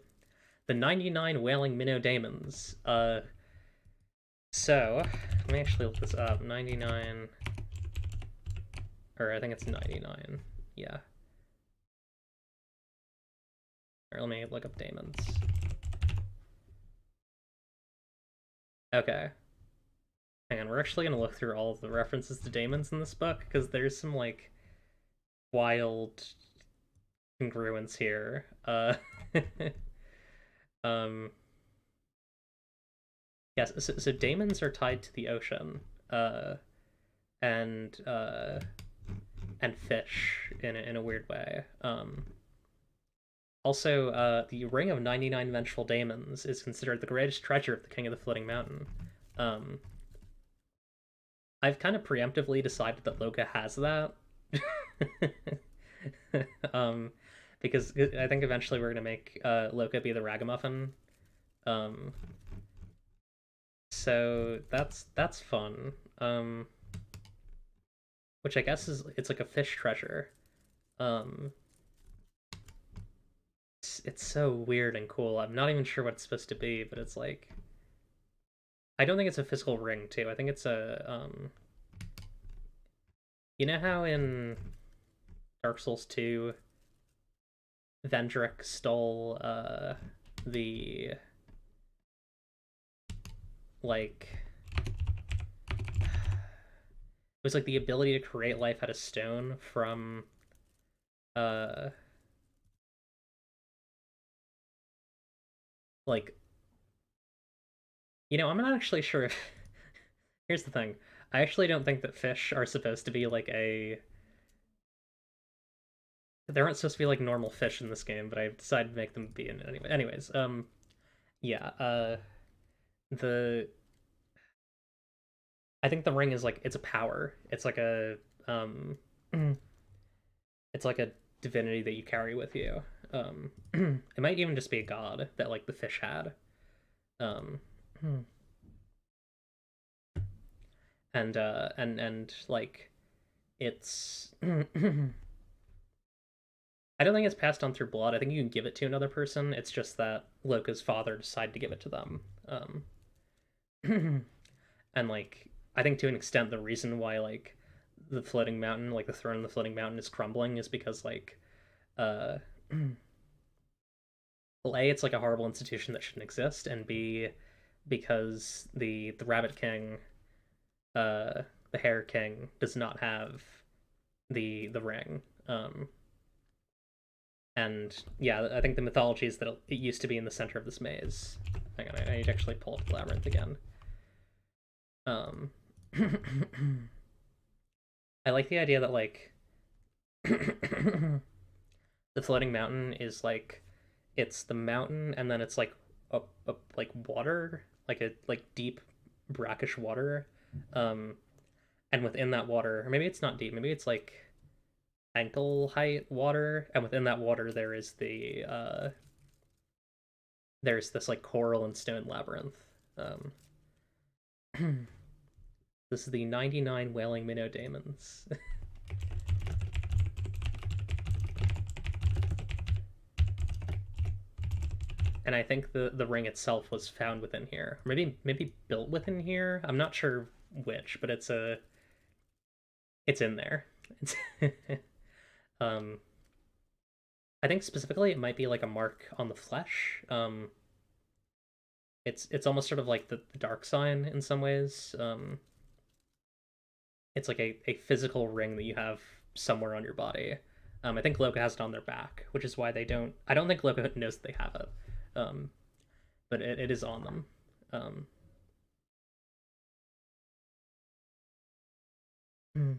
the 99 wailing minnow daemons. So let me actually look this up. 99, or I think it's 99. Yeah. Or let me look up daemons. Okay. Hang on, we're actually gonna look through all of the references to daemons in this book because there's some like wild congruence here. Um, yes, so daemons are tied to the ocean, and fish in a weird way. Also, the Ring of 99 Vengeful Daemons is considered the greatest treasure of the King of the Floating Mountain. Um, I've kind of preemptively decided that Loka has that. um, because I think eventually we're gonna make Loka be the Ragamuffin. Um, so that's fun. Which I guess is it's like a fish treasure. Um, it's so weird and cool. I'm not even sure what it's supposed to be, but it's like I don't think it's a physical ring too. I think it's a you know how in Dark Souls 2 Vendrick stole the like it was like the ability to create life out of stone from uh like I'm not actually sure if here's the thing. I actually don't think that fish are supposed to be like a they aren't supposed to be like normal fish in this game, but I've decided to make them be in it anyway. Anyways, yeah, the I think the ring is like it's a power. It's like a it's like a divinity that you carry with you. It might even just be a god that like the fish had. Um, and like it's I don't think it's passed on through blood. I think you can give it to another person. It's just that Loka's father decided to give it to them. And like I think to an extent the reason why like the floating mountain, like the throne of the floating mountain is crumbling is because like uh well, A, it's like a horrible institution that shouldn't exist, and B, because the Rabbit King, the Hare King, does not have the ring. And yeah, I think the mythology is that it used to be in the center of this maze. Hang on, I need to actually pull up the labyrinth again. I like the idea that like the floating mountain is like it's the mountain and then it's like a like water, like a like deep brackish water. And within that water, or maybe it's not deep, maybe it's like ankle height water, and within that water there's this like coral and stone labyrinth. Um this is the 99 wailing minnow daemons. And I think the ring itself was found within here. Maybe built within here. I'm not sure which, but it's in there. It's um, I think specifically it might be like a mark on the flesh. It's almost sort of like the dark sign in some ways. It's like a physical ring that you have somewhere on your body. I think Loka has it on their back, which is why they don't. I don't think Loka knows that they have it, um, but it is on them. Um, hmm.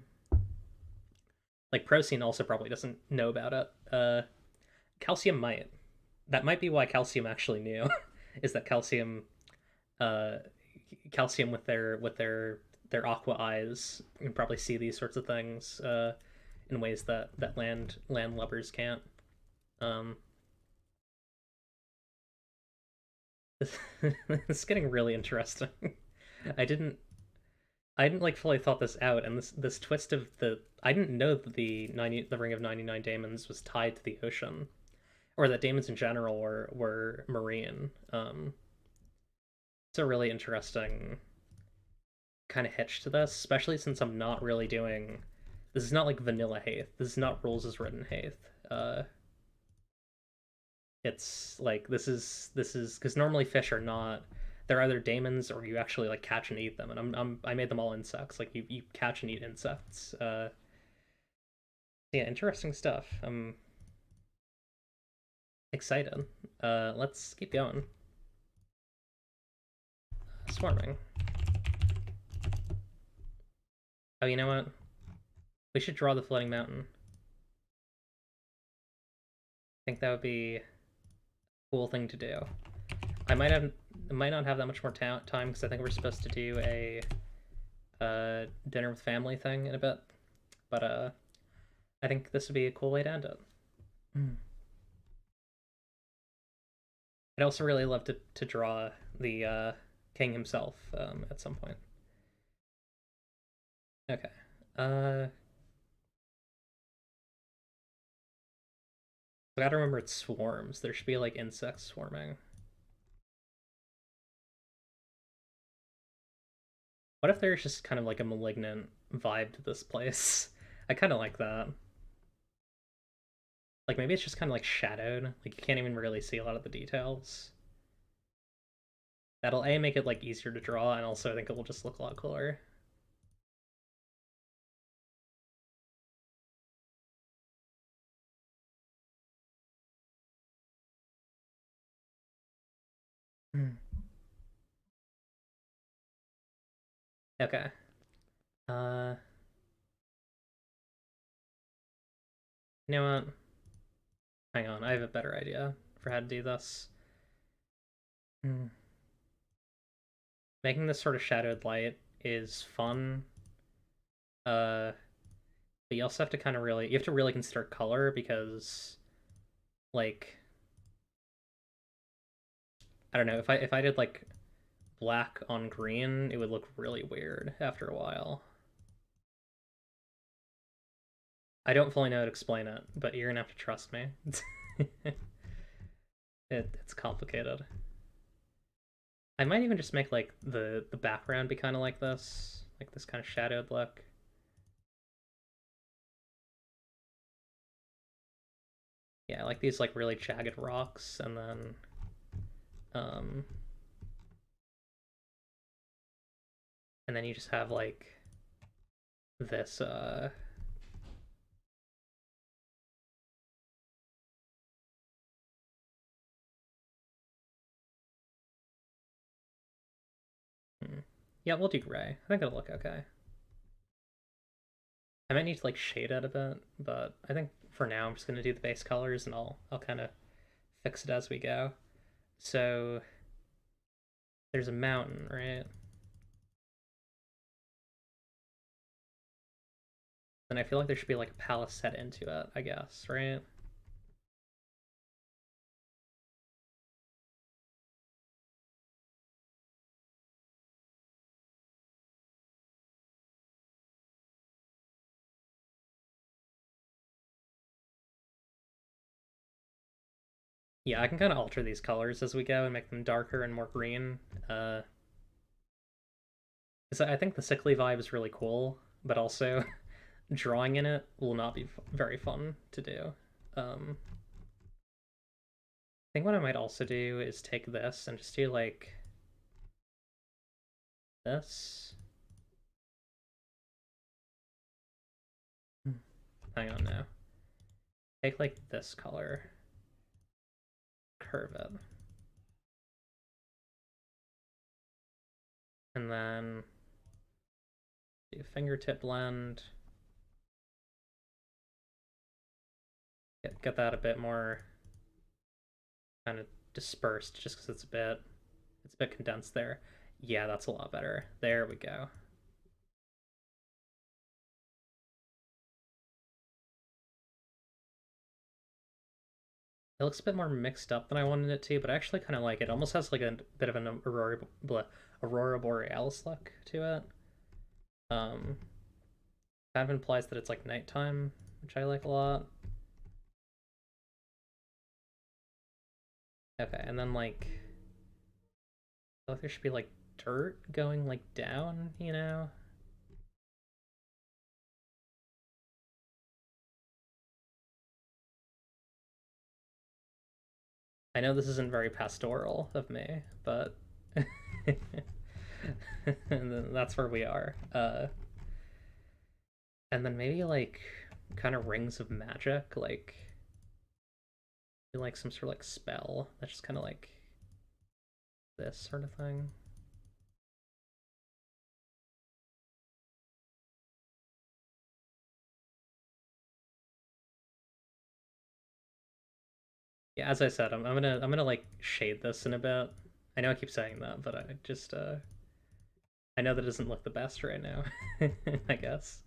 Like Procene also probably doesn't know about it. Calcium might. That might be why Calcium actually knew. Is that uh, Calcium with their aqua eyes can probably see these sorts of things in ways that landlubbers can't. Um, this, it's getting really interesting. I didn't I didn't like fully thought this out, and this twist of the I didn't know that the Ring of 99 Daemons was tied to the ocean, or that daemons in general were marine. It's a really interesting kind of hitch to this, especially since I'm not really doing. This is not like vanilla Haith. This is not rules as written Haith. It's like this is because normally fish are not. They're either daemons or you actually like catch and eat them, and I made them all insects. Like you catch and eat insects. Yeah, interesting stuff. I'm excited. Let's keep going. Swarming. Oh, you know what? We should draw the floating mountain. I think that would be a cool thing to do. I might not have that much more time because I think we're supposed to do a dinner with family thing in a bit. But I think this would be a cool way to end it. Mm. I'd also really love to draw the king himself at some point. Okay. I gotta remember it's swarms. There should be like insects swarming. What if there's just kind of like a malignant vibe to this place? I kind of like that. Like maybe it's just kind of like shadowed. Like you can't even really see a lot of the details. That'll A, make it like easier to draw, and also I think it will just look a lot cooler. Hmm. Okay. Uh, you know what? Hang on, I have a better idea for how to do this. Hmm. Making this sort of shadowed light is fun. Uh, but you also have to kind of really, you have to really consider color because, like, I don't know, if I did like black on green, it would look really weird after a while. I don't fully know how to explain it, but you're gonna have to trust me. It's complicated. I might even just make like the background be kind of like this kind of shadowed look. Yeah, like these like really jagged rocks, um, and then you just have like this. Hmm. Yeah, we'll do gray. I think it'll look okay. I might need to like shade it a bit, but I think for now I'm just gonna do the base colors and I'll kind of fix it as we go. So there's a mountain, right? And I feel like there should be like a palace set into it, I guess, right? Yeah, I can kind of alter these colors as we go and make them darker and more green. Uh, 'Cause I think the sickly vibe is really cool, but also drawing in it will not be very fun to do. I think what I might also do is take this and just do like this. Hang on now. Take like this color, curve it. And then do fingertip blend. Get that a bit more kind of dispersed just because it's a bit condensed there. Yeah, that's a lot better. There we go. It looks a bit more mixed up than I wanted it to, but I actually kind of like it. It almost has like a bit of an Aurora Borealis look to it. Kind of implies that it's like nighttime, which I like a lot. Okay, and then like, I feel like there should be like dirt going like down, you know? I know this isn't very pastoral of me, but and then that's where we are. And then maybe like kind of rings of magic, like some sort of like spell that's just kind of like this sort of thing. Yeah, as I said, I'm gonna like shade this in a bit. I know I keep saying that, but I just I know that it doesn't look the best right now. I guess.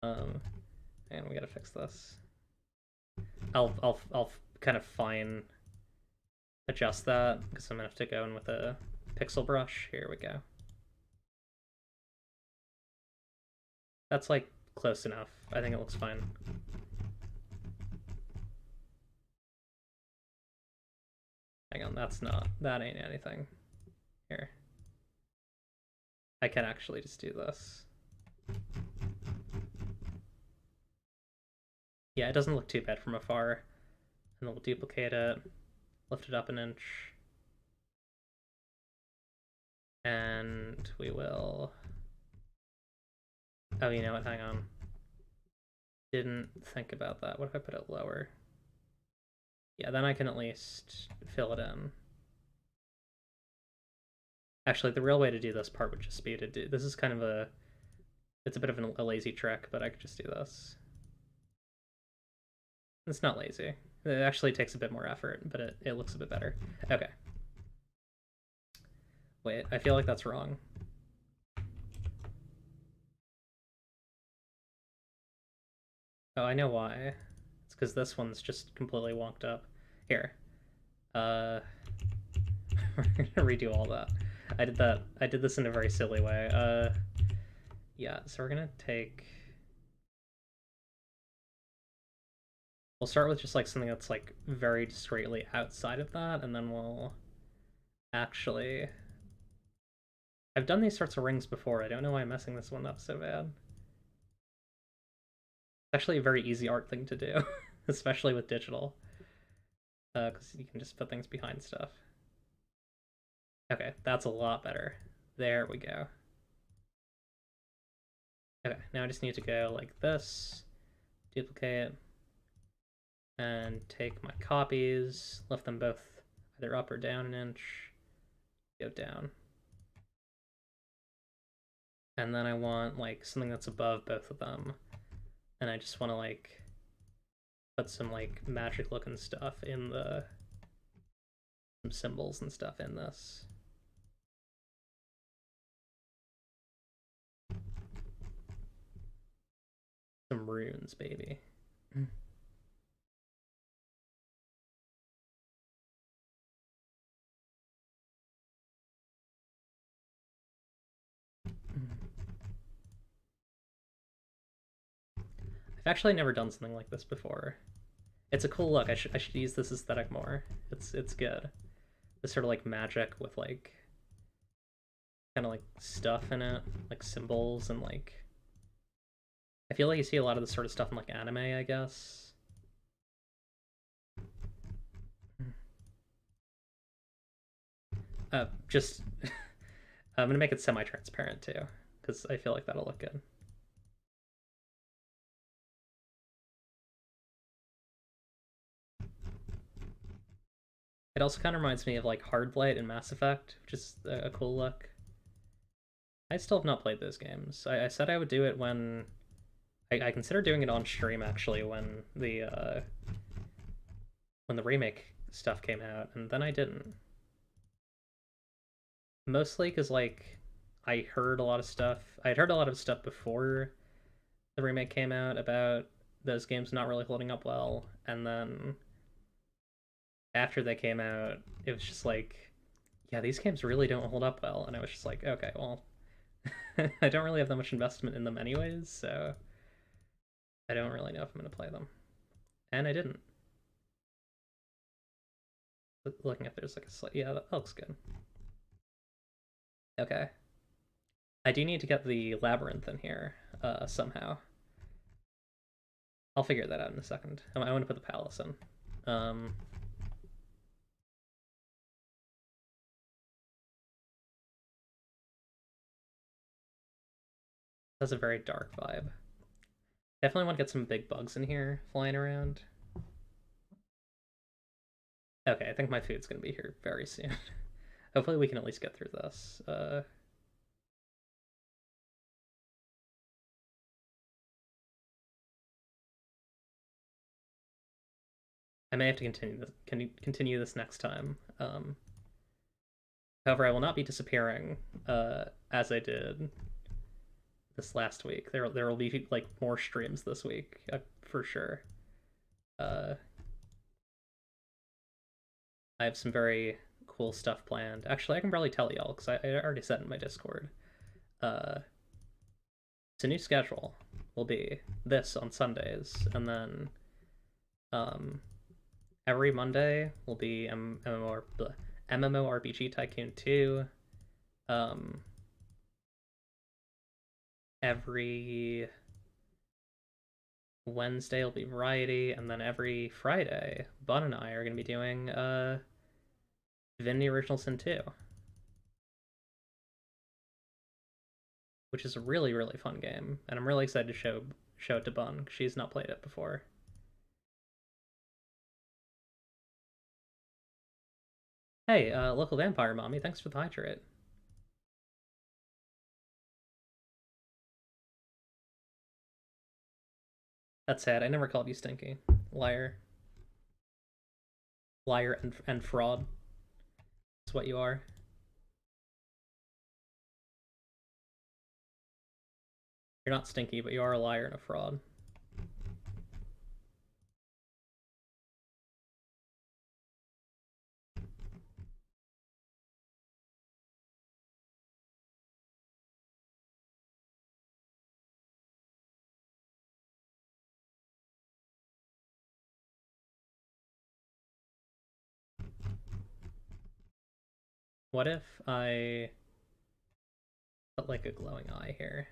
And we gotta fix this. I'll kind of fine adjust that because I'm gonna have to go in with a pixel brush. Here we go. That's like close enough. I think it looks fine. Hang on, that ain't anything. Here. I can actually just do this. Yeah, it doesn't look too bad from afar. And then we'll duplicate it, lift it up an inch. And we will... Oh, you know what? Hang on. Didn't think about that. What if I put it lower? Yeah, then I can at least fill it in. Actually, the real way to do this part would just be to do... This is kind of a... It's a bit of a lazy trick, but I could just do this. It's not lazy. It actually takes a bit more effort, but it looks a bit better. Okay. Wait, I feel like that's wrong. Oh, I know why. It's because this one's just completely wonked up. Here. We're gonna redo all that. I did this in a very silly way. Yeah, so we're gonna take... We'll start with just like something that's like very discreetly outside of that, and then we'll actually... I've done these sorts of rings before. I don't know why I'm messing this one up so bad. It's actually a very easy art thing to do, especially with digital. Because you can just put things behind stuff. Okay, that's a lot better. There we go. Okay, now I just need to go like this, duplicate, and take my copies, lift them both either up or down an inch, go down. And then I want like something that's above both of them. And I just want to like put some like magic looking stuff in the, some symbols and stuff in this. Some runes, baby. I've actually never done something like this before. It's a cool look. I should use this aesthetic more. It's good. This sort of like magic with like kind of like stuff in it, like symbols and like I feel like you see a lot of this sort of stuff in like anime, I guess. Just I'm gonna make it semi-transparent too, because I feel like that'll look good. It also kind of reminds me of like Hardlight and Mass Effect, which is a cool look. I still have not played those games. I said I would do it when I considered doing it on stream actually when the remake stuff came out, and then I didn't. Mostly because like I heard a lot of stuff. I'd heard a lot of stuff before the remake came out about those games not really holding up well, and then after they came out, it was just like, yeah, these games really don't hold up well, and I was just like, okay, well, I don't really have that much investment in them anyways, so I don't really know if I'm gonna play them, and I didn't. Looking at there's like a slight, yeah, that looks good. Okay, I do need to get the labyrinth in here somehow. I'll figure that out in a second. I want to put the palace in. Um, that's a very dark vibe. Definitely want to get some big bugs in here flying around. Okay, I think my food's gonna be here very soon. Hopefully we can at least get through this. I may have to continue this next time. However, I will not be disappearing as I did this last week. There will be like more streams this week for sure. Uh, I have some very cool stuff planned. Actually, I can probably tell y'all because I already said in my Discord. Uh, it's a new schedule. Will be this on Sundays, and then um, every Monday will be MMORPG Tycoon 2. Um, every Wednesday will be Variety, and then every Friday, Bun and I are going to be doing Divinity Original Sin 2, which is a really, really fun game, and I'm really excited to show it to Bun. She's not played it before. Hey, local vampire mommy, thanks for the hydrate. That's sad. I never called you stinky. Liar. Liar and fraud. That's what you are. You're not stinky, but you are a liar and a fraud. What if I put like a glowing eye here?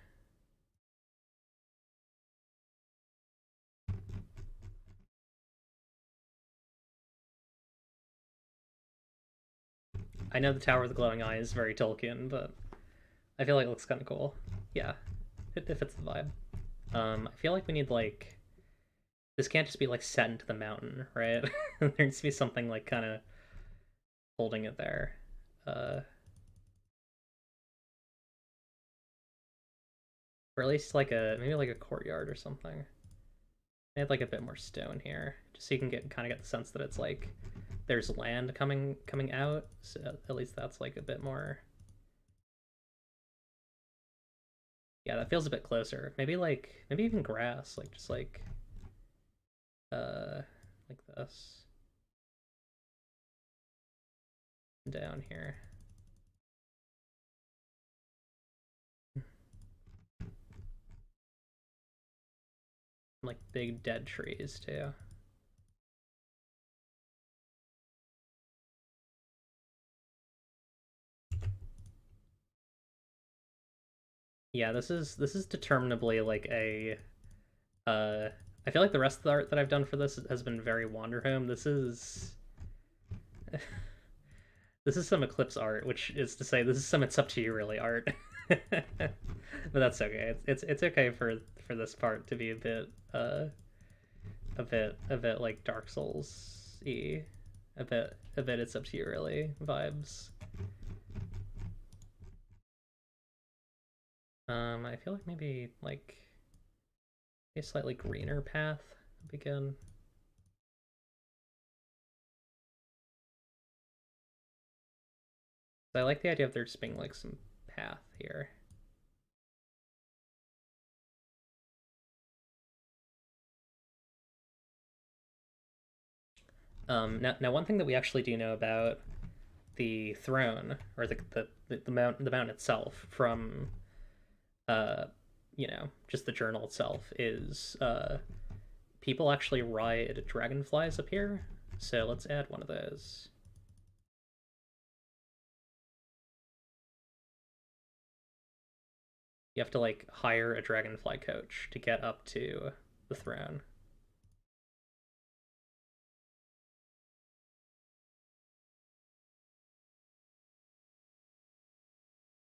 I know the Tower of the Glowing Eye is very Tolkien, but I feel like it looks kind of cool. Yeah, it fits the vibe. I feel like we need like this can't just be like set into the mountain, right? There needs to be something like kind of holding it there. Uh, or at least like maybe like a courtyard or something. Add like a bit more stone here, just so you can get the sense that it's like there's land coming out. So at least that's like a bit more. Yeah, that feels a bit closer. Maybe even grass, like just uh like this down here. Like big dead trees too. Yeah, this is determinably like a Uh, I feel like the rest of the art that I've done for this has been very Wanderhome. This is some Eclipse art, which is to say, this is some It's Up to You really art. But that's okay. It's okay for this part to be a bit like Dark Souls y, a bit It's Up to You really vibes. I feel like maybe like a slightly greener path would be good. I like the idea of there just being like some path here. Now one thing that we actually do know about the throne or the mountain itself from just the journal itself is people actually ride dragonflies up here. So let's add one of those. You have to like hire a dragonfly coach to get up to the throne.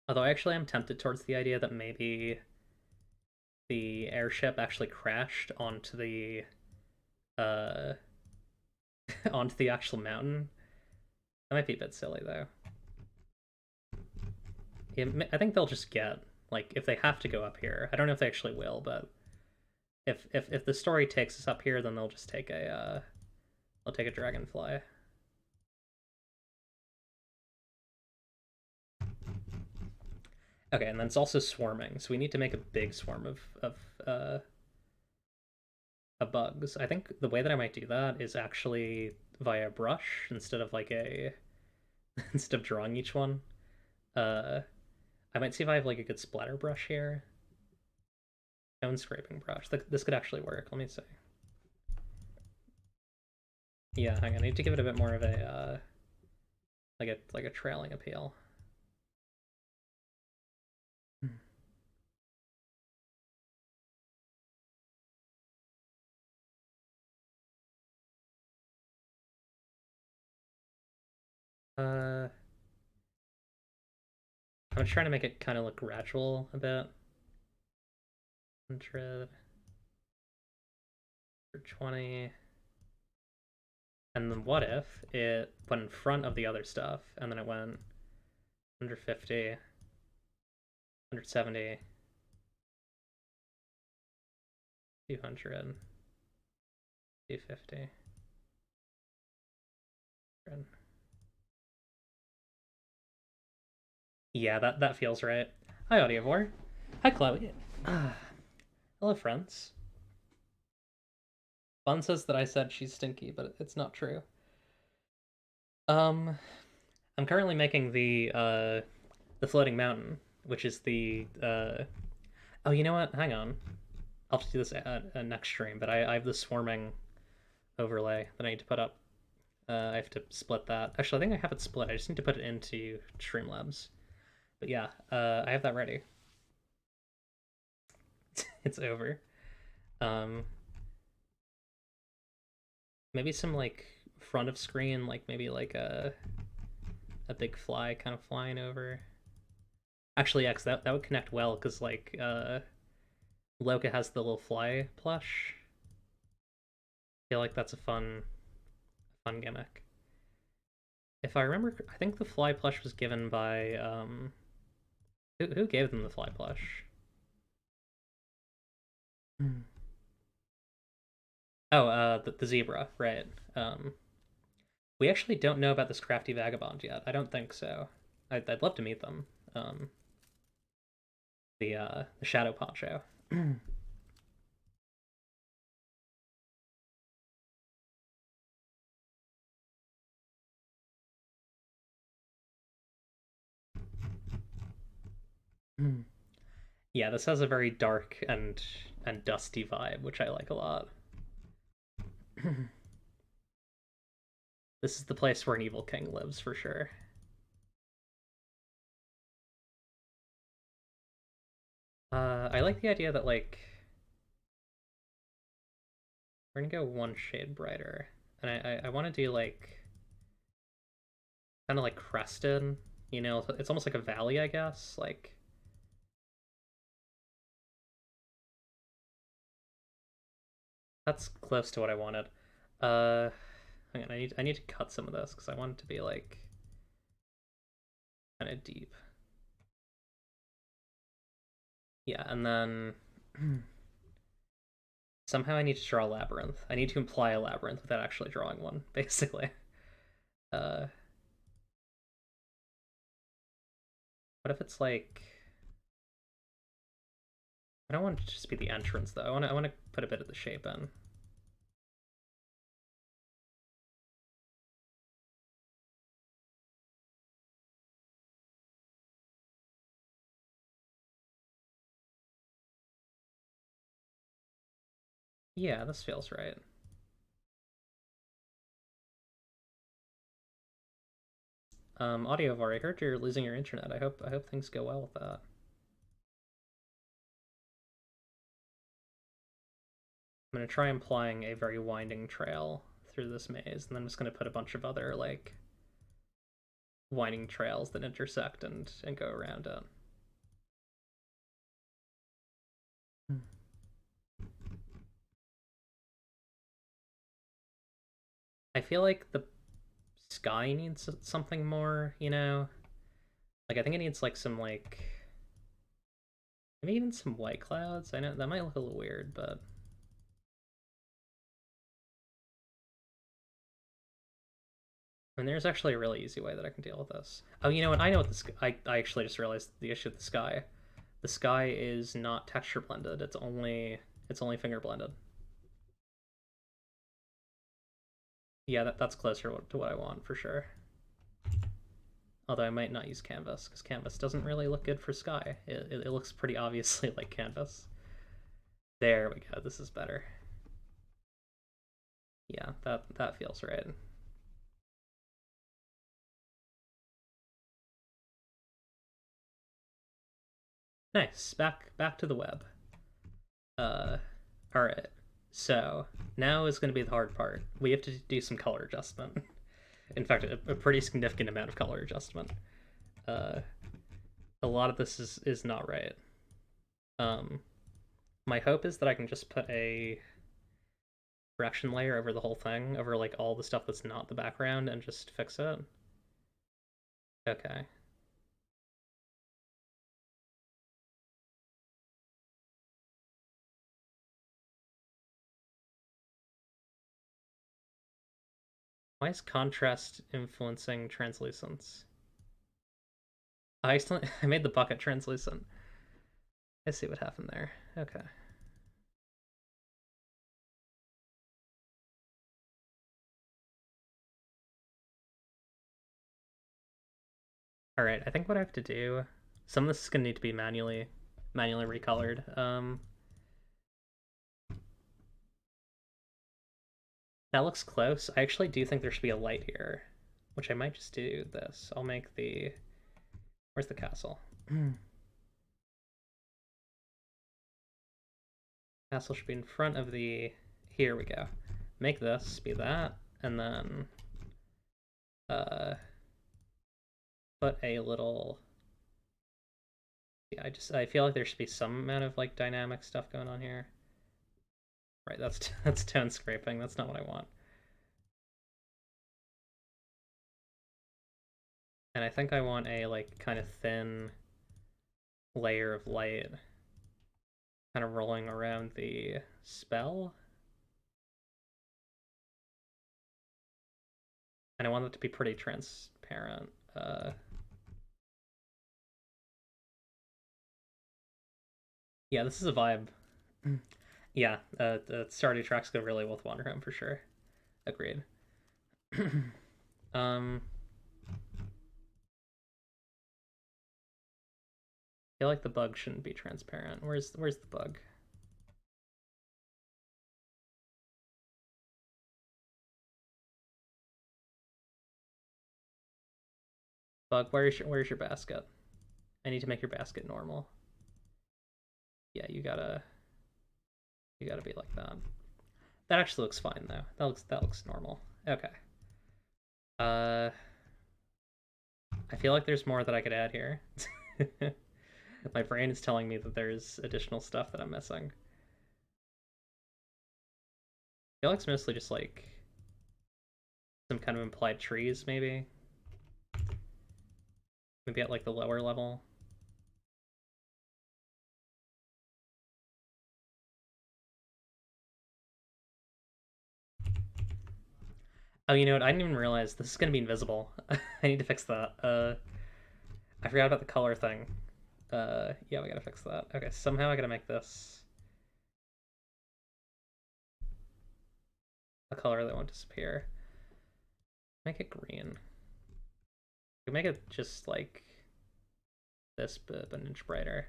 Although I actually am tempted towards the idea that maybe the airship actually crashed onto the uh onto the actual mountain. That might be a bit silly though. Yeah, I think they'll just get like if they have to go up here. I don't know if they actually will, but if the story takes us up here, then they'll take a dragonfly. Okay, and then it's also swarming, so we need to make a big swarm of bugs. I think the way that I might do that is actually via brush instead of like a instead of drawing each one. Uh, I might see if I have like a good splatter brush here. Stone scraping brush. This could actually work. Let me see. Yeah, hang on. I need to give it a bit more of a like a trailing appeal. Uh, I'm trying to make it kind of look gradual a bit. 100, 20. And then what if it went in front of the other stuff and then it went 150, 170, 200, 250. Yeah, that feels right. Hi, Audiovore. Hi, Chloe. Hello, friends. Bun says that I said she's stinky, but it's not true. Um, I'm currently making the floating mountain, which is the Oh, you know what? Hang on. I'll have to do this at next stream, but I have the swarming overlay that I need to put up. I have to split that. Actually, I think I have it split. I just need to put it into Streamlabs. But yeah, I have that ready. It's over. Um, maybe some like front of screen, like maybe like a big fly kind of flying over. Actually, yeah, 'cause that would connect well, because like Loka has the little fly plush. I feel like that's a fun gimmick. If I remember, I think the fly plush was given by who gave them the fly plush? Hmm. Oh, the zebra, right? We actually don't know about this crafty vagabond yet. I don't think so. I'd love to meet them. Um, the shadow poncho. Yeah, this has a very dark and dusty vibe, which I like a lot. This is the place where an evil king lives for sure. I like the idea that like We're gonna go one shade brighter. And I want to do like, kind of like crested, you know? It's almost like a valley, I guess. Like, that's close to what I wanted. Uh, hang on, I need to cut some of this because I want it to be like kind of deep. Yeah, and then somehow I need to draw a labyrinth. I need to imply a labyrinth without actually drawing one, basically. Uh, what if it's like, I don't want it to just be the entrance though. I want to put a bit of the shape in. Yeah, this feels right. Audiovar, I heard you're losing your internet. I hope things go well with that. I'm gonna try implying a very winding trail through this maze, and then I'm just gonna put a bunch of other like winding trails that intersect and go around it. I feel like the sky needs something more, you know? Like I think it needs like some like maybe even some white clouds. I know that might look a little weird, but I mean there's actually a really easy way that I can deal with this. Oh, you know what? I know what this I actually just realized the issue with the sky. The sky is not texture blended. It's only finger blended. Yeah, that's closer to what I want for sure. Although I might not use canvas because canvas doesn't really look good for sky. It looks pretty obviously like canvas. There we go. This is better. Yeah, that feels right. Nice. Back to the web. Uh, all right. So now is going to be the hard part. We have to do some color adjustment. In fact, a pretty significant amount of color adjustment. Uh, a lot of this is not right. Um, my hope is that I can just put a correction layer over the whole thing, over like all the stuff that's not the background, and just fix it. Okay. Why is contrast influencing translucence? I made the bucket translucent. I see what happened there. Okay. All right. I think what I have to do. Some of this is gonna need to be manually recolored. That looks close. I actually do think there should be a light here, which I might just do this. I'll make the. Where's the castle? Castle should be in front of the. Here we go. Make this be that, and then uh, put a little. Yeah, I feel like there should be some amount of like dynamic stuff going on here. Right, that's tone scraping. That's not what I want. And I think I want a like kind of thin layer of light kind of rolling around the spell. And I want it to be pretty transparent. Yeah, this is a vibe. Yeah, the Stardew tracks go really well with Wanderhome for sure. Agreed. um, I feel like the bug shouldn't be transparent. Where's the bug? Bug, where's your basket? I need to make your basket normal. Yeah, you gotta be like that. That actually looks fine though. That looks normal. Okay. I feel like there's more that I could add here. My brain is telling me that there's additional stuff that I'm missing. I feel like it's mostly just like some kind of implied trees, maybe. Maybe at like the lower level. Oh, you know what? I didn't even realize this is gonna be invisible. I need to fix that. I forgot about the color thing. Yeah, we gotta fix that. Okay, somehow I gotta make this a color that won't disappear. Make it green. We can make it just like this, but an inch brighter.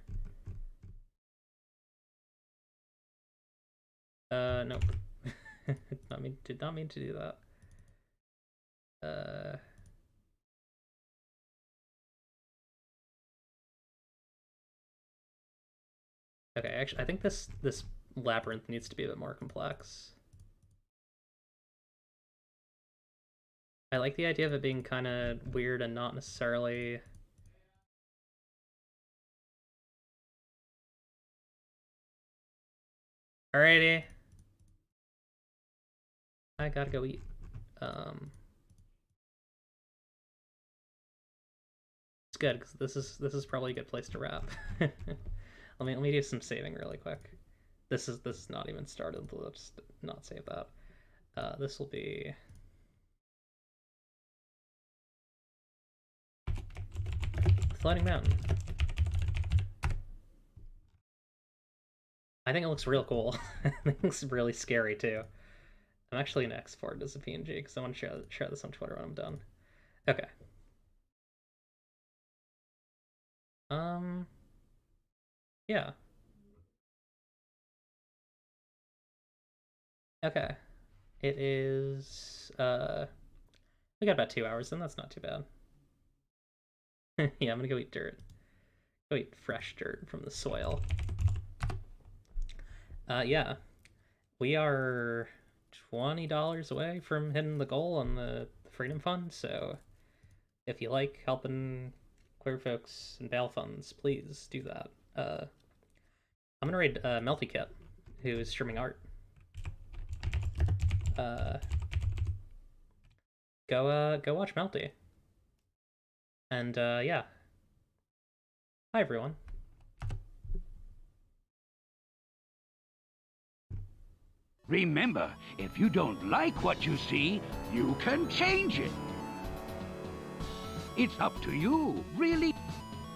Nope. Did not mean to do that. Okay, actually, I think this labyrinth needs to be a bit more complex. I like the idea of it being kind of weird and not necessarily. Alrighty. I gotta go eat. It's good because this is probably a good place to wrap. Let me do some saving really quick. This is not even started. Let's not save that. This will be Floating Mountain. I think it looks real cool. I think it looks really scary too. I'm actually gonna export it as a PNG because I want to share this on Twitter when I'm done. Okay. Yeah. Okay. It is we got about 2 hours in, that's not too bad. Yeah, I'm gonna go eat dirt. Go eat fresh dirt from the soil. Yeah. We are $20 away from hitting the goal on the Freedom Fund, so if you like helping queer folks and bail funds, please do that. I'm gonna raid Melty Kit, who is streaming art. Go watch Melty. And yeah. Hi everyone. Remember, if you don't like what you see, you can change it. It's up to you, really.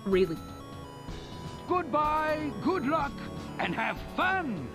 Really? Goodbye, good luck, and have fun